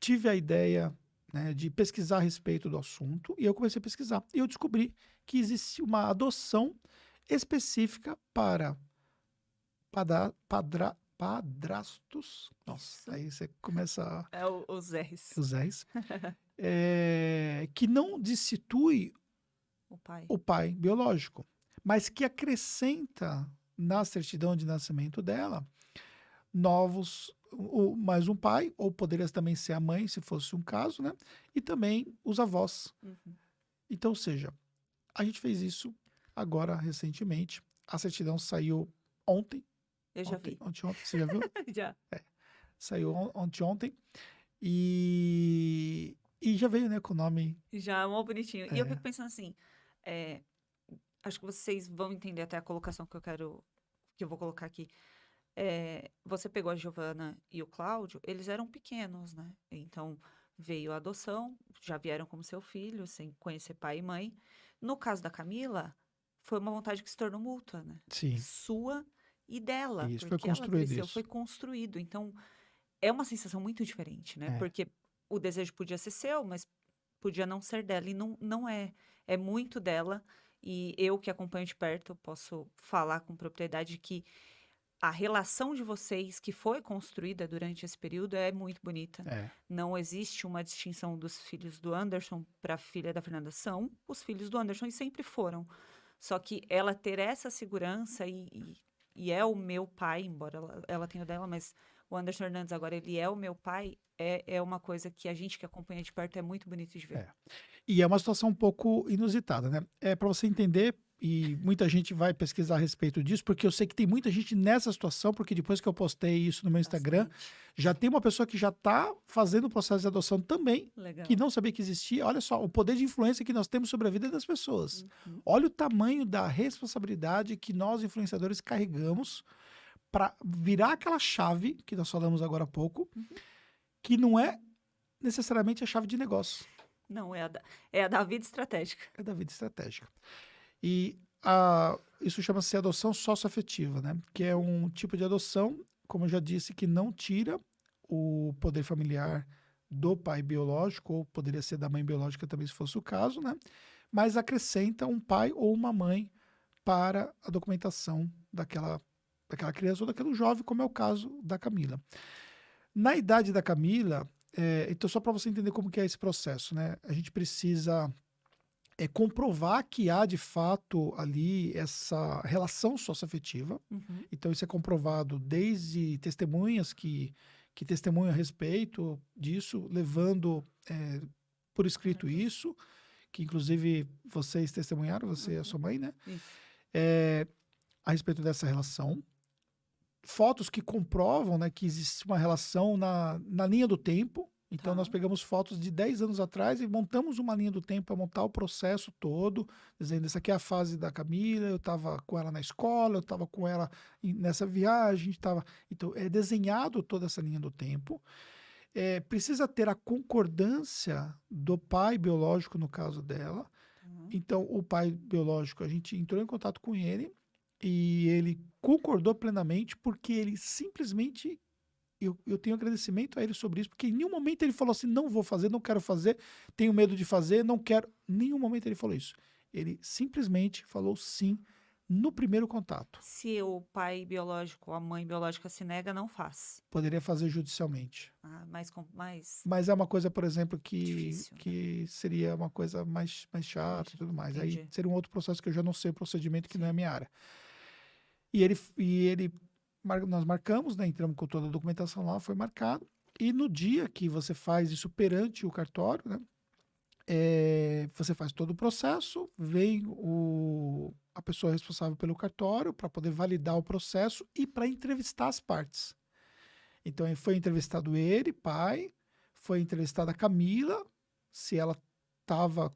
tive a ideia, né, de pesquisar a respeito do assunto e eu comecei a pesquisar. E eu descobri que existe uma adoção específica para padrastos. Isso. Nossa, aí você começa É os R's. os R's. Que não destitui O pai. o pai biológico, mas que acrescenta na certidão de nascimento dela novos, mais um pai, ou poderia também ser a mãe, se fosse um caso, né? E também os avós. Uhum. Então, ou seja, a gente fez isso agora recentemente. A certidão saiu ontem. Eu já vi. Ontem, você já viu? Já. Saiu ontem. E já veio, né, com o nome. Já é mó bonitinho. E eu É, fico pensando assim, é, acho que vocês vão entender até a colocação que eu vou colocar aqui. Você pegou a Giovana e o Cláudio, eles eram pequenos, né? Então veio a adoção, já vieram como seu filho, sem conhecer pai e mãe. No caso da Camila, foi uma vontade que se tornou mútua, né? sim, Sua e dela, isso foi porque ela construído cresceu, foi isso. construído. Então é uma sensação muito diferente, né? É, Porque o desejo podia ser seu, mas podia não ser dela. E não, não é. É muito dela. E eu que acompanho de perto, eu posso falar com propriedade que a relação de vocês que foi construída durante esse período é muito bonita. é, Não existe uma distinção dos filhos do Anderson para a filha da Fernanda. São os filhos do Anderson e sempre foram. Só que ela ter essa segurança e é o meu pai, embora ela tenha o dela, mas o Anderson Hernandes agora ele é o meu pai, é uma coisa que a gente que acompanha de perto é muito bonito de ver. é. E é uma situação um pouco inusitada, né? É para você entender, e muita gente vai pesquisar a respeito disso, porque eu sei que tem muita gente nessa situação, porque depois que eu postei isso no meu Instagram, Bastante. já tem uma pessoa que já está fazendo o processo de adoção também, Legal. que não sabia que existia. Olha só, o poder de influência que nós temos sobre a vida das pessoas. Uhum. Olha o tamanho da responsabilidade que nós, influenciadores, carregamos para virar aquela chave que nós falamos agora há pouco, que não é necessariamente a chave de negócio, Não, é a da vida estratégica. é da vida estratégica. E isso chama-se adoção socioafetiva, né? Que é um tipo de adoção, como eu já disse, que não tira o poder familiar do pai biológico, ou poderia ser da mãe biológica também, se fosse o caso, né? Mas acrescenta um pai ou uma mãe para a documentação daquela criança ou daquele jovem, como é o caso da Camila. Na idade da Camila, então só para você entender como que é esse processo, né? A gente precisa comprovar que há de fato ali essa relação socioafetiva. Uhum. Então isso é comprovado desde testemunhas que testemunham a respeito disso, levando por escrito isso, que inclusive vocês testemunharam, você e a sua mãe, né? Isso. A respeito dessa relação. Fotos que comprovam, né, que existe uma relação na linha do tempo. Então, Tá. nós pegamos fotos de 10 anos atrás e montamos uma linha do tempo para montar o processo todo, dizendo, essa aqui é a fase da Camila, eu estava com ela na escola, eu estava com ela nessa viagem, então, é desenhado toda essa linha do tempo. Precisa ter a concordância do pai biológico, no caso dela. Tá. Então, o pai biológico, a gente entrou em contato com ele e ele concordou plenamente, porque ele simplesmente, eu tenho agradecimento a ele sobre isso, porque em nenhum momento ele falou assim, não vou fazer, não quero fazer, tenho medo de fazer, não quero. Em nenhum momento ele falou isso. Ele simplesmente falou sim no primeiro contato. Se o pai biológico ou a mãe biológica se nega, não faz. Poderia fazer judicialmente. Mais Mas é uma coisa, por exemplo, difícil, né? que seria uma coisa mais chata e tudo mais. Aí Entendi. seria um outro processo que eu já não sei o procedimento, que não é a Sim. minha área. Nós marcamos, né? Entramos com toda a documentação lá, foi marcado. E no dia que você faz isso perante o cartório, né? Você faz todo o processo, vem a pessoa responsável pelo cartório para poder validar o processo e para entrevistar as partes. Então, aí foi entrevistado ele, pai, foi entrevistada a Camila, se ela estava,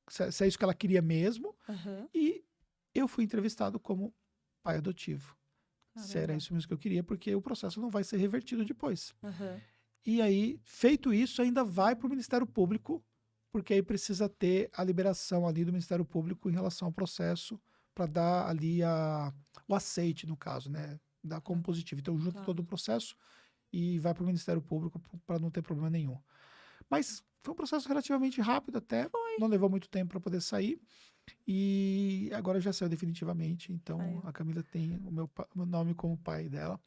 se é isso que ela queria mesmo, Aham. e eu fui entrevistado como pai adotivo. Se era Caramba. isso mesmo que eu queria, porque o processo não vai ser revertido depois. Aham. E aí, feito isso, ainda vai para o Ministério Público, porque aí precisa ter a liberação ali do Ministério Público em relação ao processo, para dar ali o aceite, no caso, né? Dar como positivo. Então, junta Tá. todo o processo e vai para o Ministério Público para não ter problema nenhum. Mas foi um processo relativamente rápido até, não levou muito tempo para poder sair. E agora já saiu definitivamente. Então, Saiu. a Camila tem o meu nome como pai dela.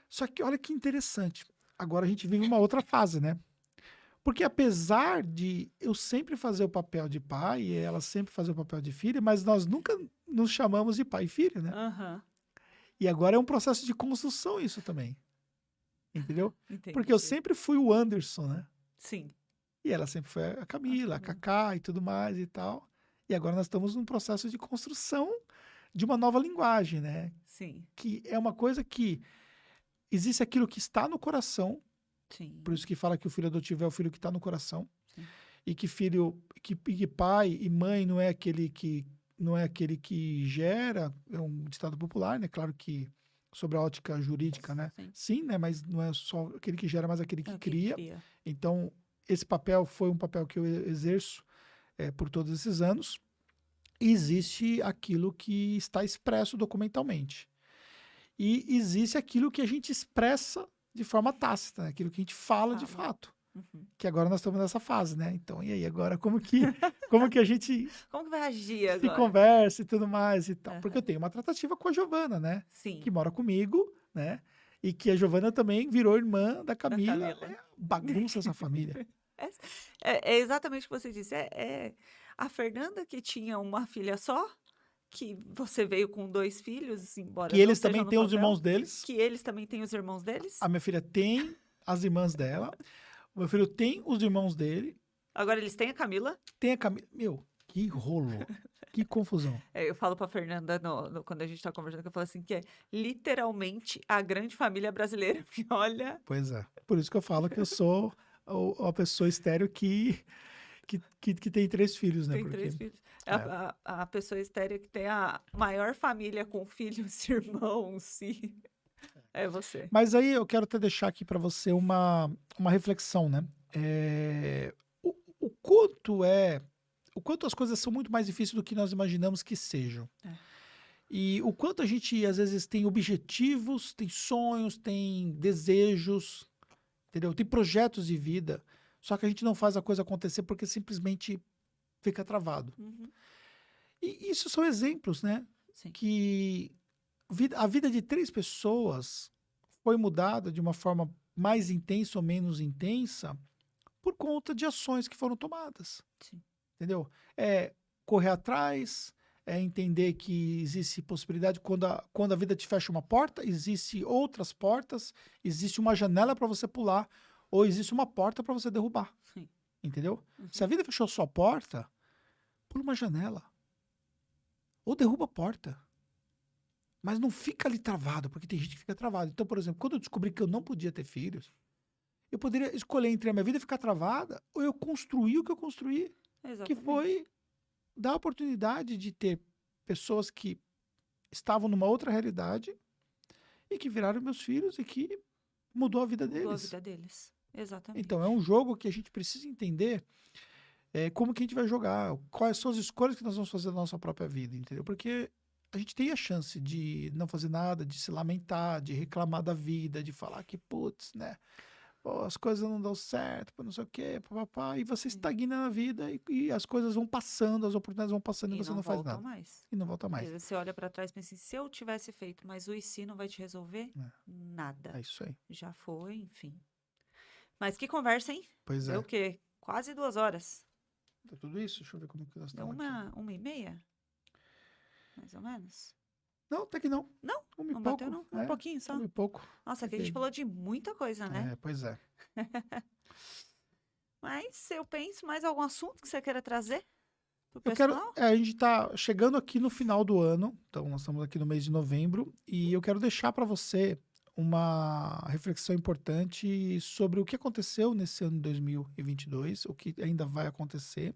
Só que olha que interessante. Agora a gente vive uma outra fase, né? Porque apesar de eu sempre fazer o papel de pai e ela sempre fazer o papel de filha, mas nós nunca nos chamamos de pai e filha, né? Aham. E agora é um processo de construção isso também. Entendeu? Porque eu Entendi. sempre fui o Anderson, né? Sim. E ela sempre foi a Camila, a Cacá e tudo mais e tal. E agora nós estamos num processo de construção de uma nova linguagem, né? Sim. Que é uma coisa que existe aquilo que está no coração, Sim. por isso que fala que o filho adotivo é o filho que está no coração, Sim. e que que pai e mãe não é aquele que gera, é um ditado popular, né? Claro que sobre a ótica jurídica, né? Sim. Sim, né? Mas não é só aquele que gera, mas aquele que É o que cria. cria. Então, esse papel foi um papel que eu exerço por todos esses anos. E existe aquilo que está expresso documentalmente. E existe aquilo que a gente expressa de forma tácita, né? Aquilo que a gente fala de Fala. fato. Uhum. Que agora nós estamos nessa fase, né? Então, e aí, agora como que a gente Como que vai agir se agora? conversa e tudo mais e tal? Porque eu Aham. tenho uma tratativa com a Giovana, né? Sim. Que mora comigo, né? E que a Giovana também virou irmã da Camila. Camila. Bagunça essa família. É exatamente o que você disse. A Fernanda que tinha uma filha só, que você veio com 2 filhos, embora Que não eles seja também no têm os papel, irmãos deles. que eles também têm os irmãos deles. A minha filha tem as irmãs dela. O meu filho tem os irmãos dele. Agora eles têm a Camila. Tem a Camila. Meu, que rolo. Que confusão. Eu falo pra Fernanda quando a gente tá conversando, que eu falo assim, que é literalmente a grande família brasileira. Porque olha, Pois é. Por isso que eu falo que eu sou a pessoa estéreo que tem 3 filhos, né? tem Porque 3 filhos. é. A pessoa estéreo que tem a maior família com filhos, irmãos, é você. Mas aí eu quero até deixar aqui para você uma reflexão, né? O quanto as coisas são muito mais difíceis do que nós imaginamos que sejam. É. E o quanto a gente, às vezes, tem objetivos, tem sonhos, tem desejos, entendeu? Tem projetos de vida, só que a gente não faz a coisa acontecer porque simplesmente fica travado. Uhum. E isso são exemplos, né? Sim. Que a vida de 3 pessoas foi mudada de uma forma mais intensa ou menos intensa por conta de ações que foram tomadas. Sim. Entendeu? É correr atrás, é entender que existe possibilidade, quando a vida te fecha uma porta, existe outras portas, existe uma janela para você pular, ou existe uma porta para você derrubar. Sim. entendeu? Se a vida fechou sua porta, pula uma janela. Ou derruba a porta. Mas não fica ali travado, porque tem gente que fica travado. Então, por exemplo, quando eu descobri que eu não podia ter filhos, eu poderia escolher entre a minha vida ficar travada ou eu construir o que eu construí, que Exatamente. foi dar a oportunidade de ter pessoas que estavam numa outra realidade e que viraram meus filhos e que mudou a vida Mudou a deles. vida deles. Exatamente. Então, é um jogo que a gente precisa entender como que a gente vai jogar, quais são as escolhas que nós vamos fazer na nossa própria vida, entendeu? Porque a gente tem a chance de não fazer nada, de se lamentar, de reclamar da vida, de falar que, putz, né? Pô, as coisas não dão certo, pô, não sei o quê, papapá, e você estagna na vida e as coisas vão passando, as oportunidades vão passando e você não faz volta nada. mais. E não volta mais. E você olha para trás e pensa assim, se eu tivesse feito, mas o e se não vai te resolver? É Nada. isso aí. Já foi, enfim. Mas que conversa, hein? Pois Deu é. o quê? Quase 2 horas. Tá tudo isso? Deixa eu ver como que nós Deu estamos aqui. 1h30? Mais ou menos. Não, até que não. Não, Um e não pouco. bateu não. Um pouquinho só. Um e pouco. Nossa, aqui a gente falou de muita coisa, né? Pois é. Mas eu penso, mais algum assunto que você queira trazer pro Eu quero. pessoal? A gente tá chegando aqui no final do ano, então nós estamos aqui no mês de novembro, e eu quero deixar para você uma reflexão importante sobre o que aconteceu nesse ano de 2022, o que ainda vai acontecer,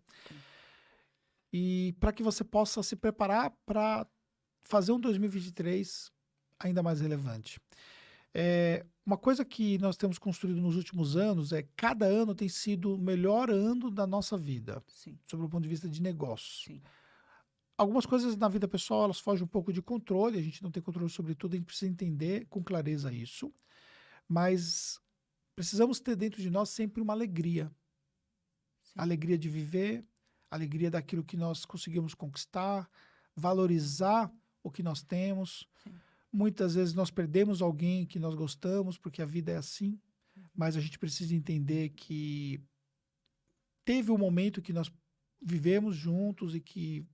e para que você possa se preparar para fazer um 2023 ainda mais relevante. Uma coisa que nós temos construído nos últimos anos é cada ano tem sido o melhor ano da nossa vida, Sim, sob o ponto de vista de negócio. sim. Algumas coisas na vida pessoal, elas fogem um pouco de controle, a gente não tem controle sobre tudo, a gente precisa entender com clareza isso, mas precisamos ter dentro de nós sempre uma alegria. Sim. Alegria de viver, alegria daquilo que nós conseguimos conquistar, valorizar o que nós temos. Sim. Muitas vezes nós perdemos alguém que nós gostamos, porque a vida é assim, mas a gente precisa entender que teve um momento que nós vivemos juntos e que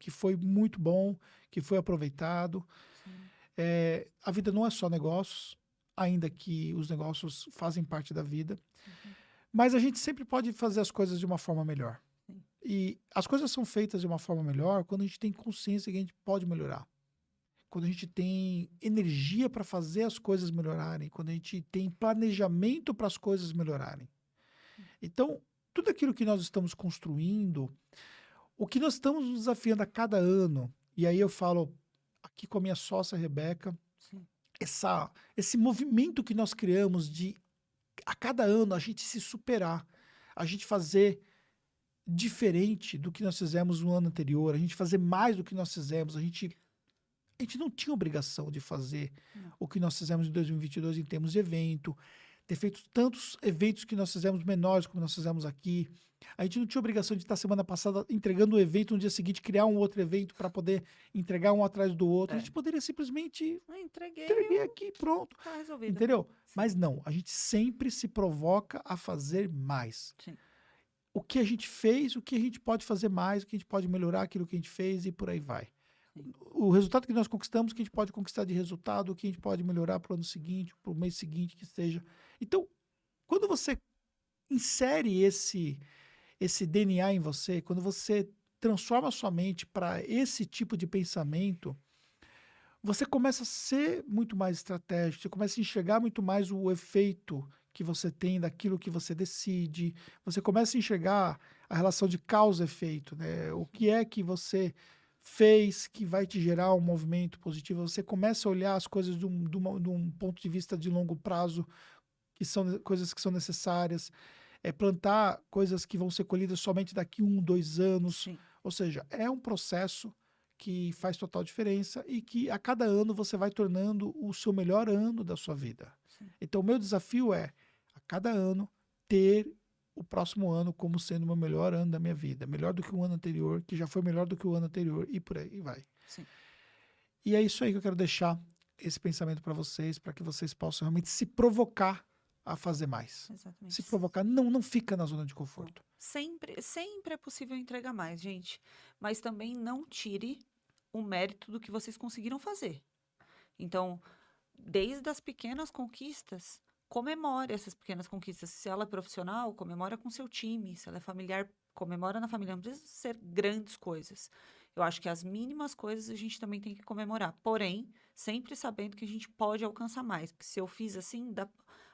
foi muito bom, que foi aproveitado. A vida não é só negócios, ainda que os negócios fazem parte da vida, mas a gente sempre pode fazer as coisas de uma forma melhor. Sim. E as coisas são feitas de uma forma melhor quando a gente tem consciência que a gente pode melhorar. Quando a gente tem energia para fazer as coisas melhorarem, quando a gente tem planejamento para as coisas melhorarem. Então, tudo aquilo que nós estamos construindo, o que nós estamos nos desafiando a cada ano, e aí eu falo aqui com a minha sócia Rebeca, Sim. esse movimento que nós criamos de a cada ano a gente se superar, a gente fazer diferente do que nós fizemos no ano anterior, a gente fazer mais do que nós fizemos, a gente não tinha obrigação de fazer o que nós fizemos em 2022 em termos de evento, ter feito tantos eventos que nós fizemos menores como nós fizemos aqui. A gente não tinha obrigação de estar semana passada entregando o evento, no dia seguinte criar um outro evento para poder entregar um atrás do outro. A gente poderia simplesmente entreguei aqui, pronto. Tá resolvido. Entendeu? Mas não, a gente sempre se provoca a fazer mais. Sim. O que a gente fez, o que a gente pode fazer mais, o que a gente pode melhorar aquilo que a gente fez e por aí vai. O resultado que nós conquistamos, o que a gente pode conquistar de resultado, o que a gente pode melhorar para o ano seguinte, para o mês seguinte, que seja. Então, quando você insere esse DNA em você, quando você transforma a sua mente para esse tipo de pensamento, você começa a ser muito mais estratégico, você começa a enxergar muito mais o efeito que você tem daquilo que você decide, você começa a enxergar a relação de causa-efeito, né? O que é que você fez que vai te gerar um movimento positivo, você começa a olhar as coisas de um ponto de vista de longo prazo, que são coisas que são necessárias, plantar coisas que vão ser colhidas somente daqui 1, 2 anos, Sim. Ou seja, é um processo que faz total diferença e que a cada ano você vai tornando o seu melhor ano da sua vida. Sim. Então, o meu desafio é, a cada ano, ter o próximo ano como sendo o meu melhor ano da minha vida. Melhor do que o ano anterior, que já foi melhor do que o ano anterior, e por aí vai. Sim. E é isso aí que eu quero deixar, esse pensamento para vocês, para que vocês possam realmente se provocar a fazer mais. Exatamente. Se provocar, não fica na zona de conforto. Sempre é possível entregar mais, gente. Mas também não tire o mérito do que vocês conseguiram fazer. Então, desde as pequenas conquistas, comemore essas pequenas conquistas. Se ela é profissional, comemora com seu time. Se ela é familiar, comemora na família. Não precisa ser grandes coisas. Eu acho que as mínimas coisas a gente também tem que comemorar. Porém, sempre sabendo que a gente pode alcançar mais. Porque se eu fiz assim,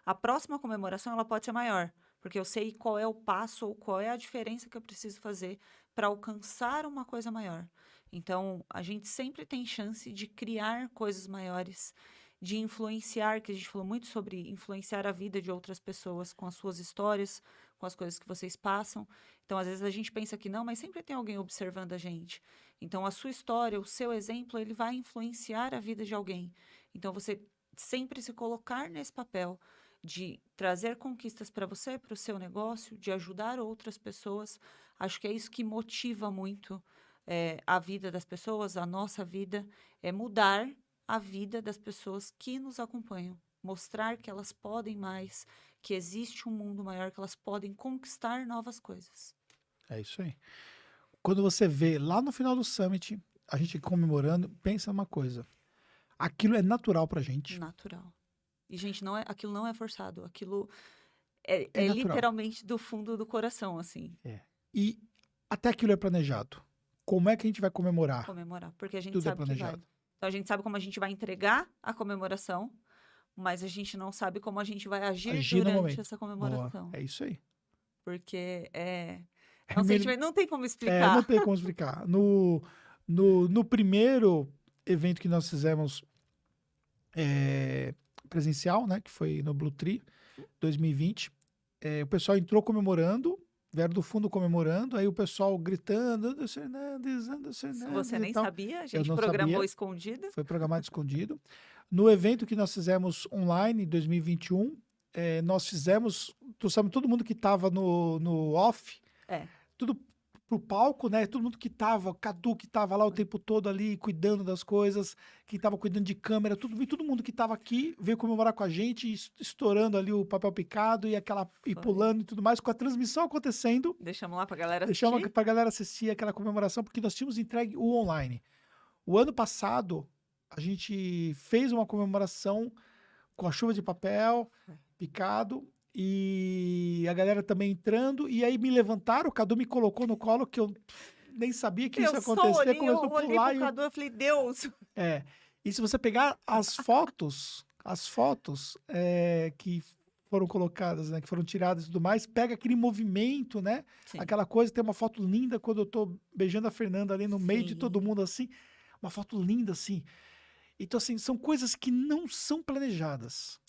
a próxima comemoração ela pode ser maior. Porque eu sei qual é o passo ou qual é a diferença que eu preciso fazer para alcançar uma coisa maior. Então, a gente sempre tem chance de criar coisas maiores, de influenciar, que a gente falou muito sobre influenciar a vida de outras pessoas com as suas histórias, com as coisas que vocês passam. Então, às vezes a gente pensa que não, mas sempre tem alguém observando a gente. Então, a sua história, o seu exemplo, ele vai influenciar a vida de alguém. Então, você sempre se colocar nesse papel de trazer conquistas para você, para o seu negócio, de ajudar outras pessoas. Acho que é isso que motiva muito a vida das pessoas, a nossa vida, é mudar a vida das pessoas que nos acompanham. Mostrar que elas podem mais, que existe um mundo maior, que elas podem conquistar novas coisas. É isso aí. Quando você vê lá no final do Summit, a gente comemorando, pensa uma coisa. Aquilo é natural pra gente. Natural. E, gente, aquilo não é forçado. Aquilo É é natural. literalmente do fundo do coração, assim. E até aquilo é planejado. Como é que a gente vai comemorar? Comemorar. Porque a gente Tudo é sabe que vai. planejado. Então, a gente sabe como a gente vai entregar a comemoração, mas a gente não sabe como a gente vai agir Agir no durante momento. essa Boa. comemoração. É isso aí. Porque é É um mesmo- sentimento, não tem como não explicar. tem como explicar. No primeiro evento que nós fizemos presencial, né, que foi no Blue Tree 2020, o pessoal entrou comemorando, vieram do fundo comemorando, aí o pessoal gritando, Anderson Hernandes, Anderson Se Hernandes você e nem tal. sabia, a gente não programou sabia. escondido. Foi programado escondido. No evento que nós fizemos online em 2021, nós trouxemos todo mundo que estava no off, tudo pro palco, né? Todo mundo que estava, Cadu que estava lá o tempo todo ali, cuidando das coisas, que estava cuidando de câmera, todo mundo que estava aqui veio comemorar com a gente, estourando ali o papel picado e Foi. pulando e tudo mais, com a transmissão acontecendo. Deixamos lá pra galera Deixamos assistir. pra galera assistir aquela comemoração, porque nós tínhamos entregue o online. O ano passado, a gente fez uma comemoração com a chuva de papel, picado, e a galera também entrando, e aí me levantaram, o Cadu me colocou no colo, que eu nem sabia que isso ia acontecer, começou a olhei pular pro Cadu e falei, Deus! E se você pegar as fotos que foram colocadas, né, que foram tiradas e tudo mais, pega aquele movimento, né, Sim. aquela coisa, tem uma foto linda quando eu tô beijando a Fernanda ali no meio de Sim. todo mundo assim, uma foto linda assim. Então, assim, são coisas que não são planejadas.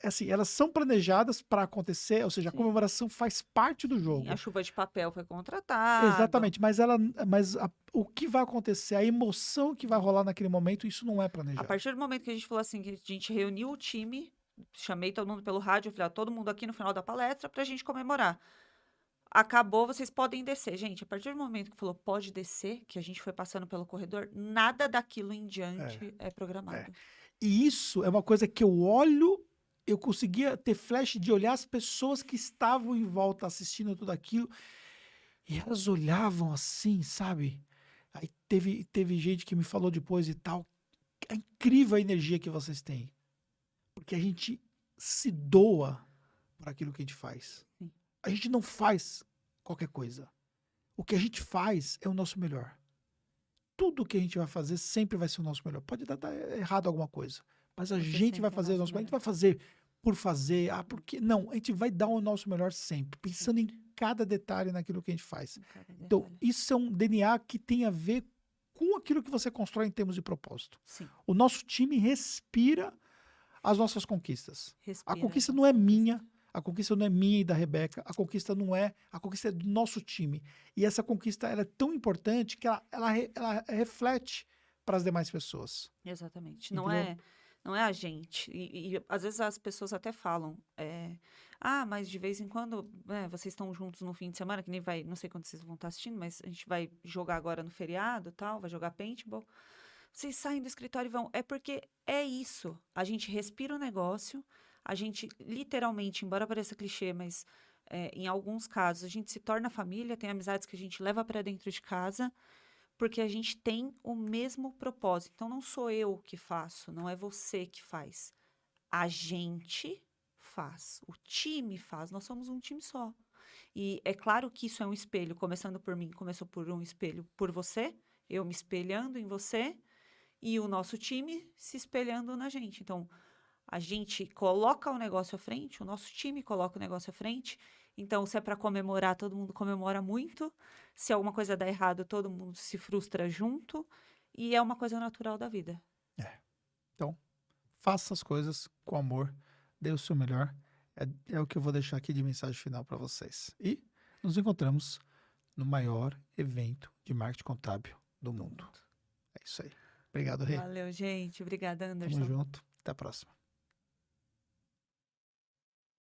Assim, elas são planejadas para acontecer, ou seja, a Sim. comemoração faz parte do jogo. A chuva de papel foi contratada. Exatamente, mas o que vai acontecer, a emoção que vai rolar naquele momento, isso não é A planejado. partir do momento que a gente falou assim, que a gente reuniu o time, chamei todo mundo pelo rádio, eu falei, ó, todo mundo aqui no final da palestra pra gente comemorar. Acabou, vocês podem descer. Gente, a partir do momento que falou pode descer, que a gente foi passando pelo corredor, nada daquilo em diante é programado. E isso é uma coisa que eu olho, eu conseguia ter flash de olhar as pessoas que estavam em volta assistindo tudo aquilo, e elas olhavam assim, sabe? Aí teve gente que me falou depois e tal. É incrível a energia que vocês têm. Porque a gente se doa por aquilo que a gente faz. Sim. A gente não faz qualquer coisa. O que a gente faz é o nosso melhor. Tudo que a gente vai fazer sempre vai ser o nosso melhor. Pode dar errado alguma coisa, mas a Você gente sempre vai é o fazer o nosso nosso melhor. A gente melhor. vai fazer por fazer. Porque não, a gente vai dar o nosso melhor sempre, pensando em cada detalhe naquilo que a gente faz. Então, isso é um DNA que tem a ver com aquilo que você constrói em termos de propósito. Sim. O nosso time respira as nossas conquistas. Respira A conquista as não é nossas minha, a conquista não é minha e da Rebeca, a conquista é do nosso time. E essa conquista ela é tão importante que ela reflete para as demais pessoas. Exatamente. Entendeu? Não é a gente. E às vezes as pessoas até falam, mas de vez em quando, vocês estão juntos no fim de semana, que nem vai, não sei quando vocês vão estar assistindo, mas a gente vai jogar agora no feriado, tal, vai jogar paintball. Vocês saem do escritório e vão. É porque é isso. A gente respira o negócio, a gente literalmente, embora pareça clichê, mas em alguns casos a gente se torna família, tem amizades que a gente leva para dentro de casa, porque a gente tem o mesmo propósito. Então, não sou eu que faço, não é você que faz. A gente faz, o time faz, nós somos um time só. E é claro que isso é um espelho, começando por mim, começou por um espelho por você, eu me espelhando em você e o nosso time se espelhando na gente. Então, a gente coloca o negócio à frente, o nosso time coloca o negócio à frente. Então, se é para comemorar, todo mundo comemora muito. Se alguma coisa dá errado, todo mundo se frustra junto. E é uma coisa natural da vida. Então, faça as coisas com amor, dê o seu melhor. É o que eu vou deixar aqui de mensagem final para vocês. E nos encontramos no maior evento de marketing contábil do mundo. É isso aí. Obrigado, Rê. Valeu, gente. Obrigada, Tamo Anderson. junto. Até a próxima.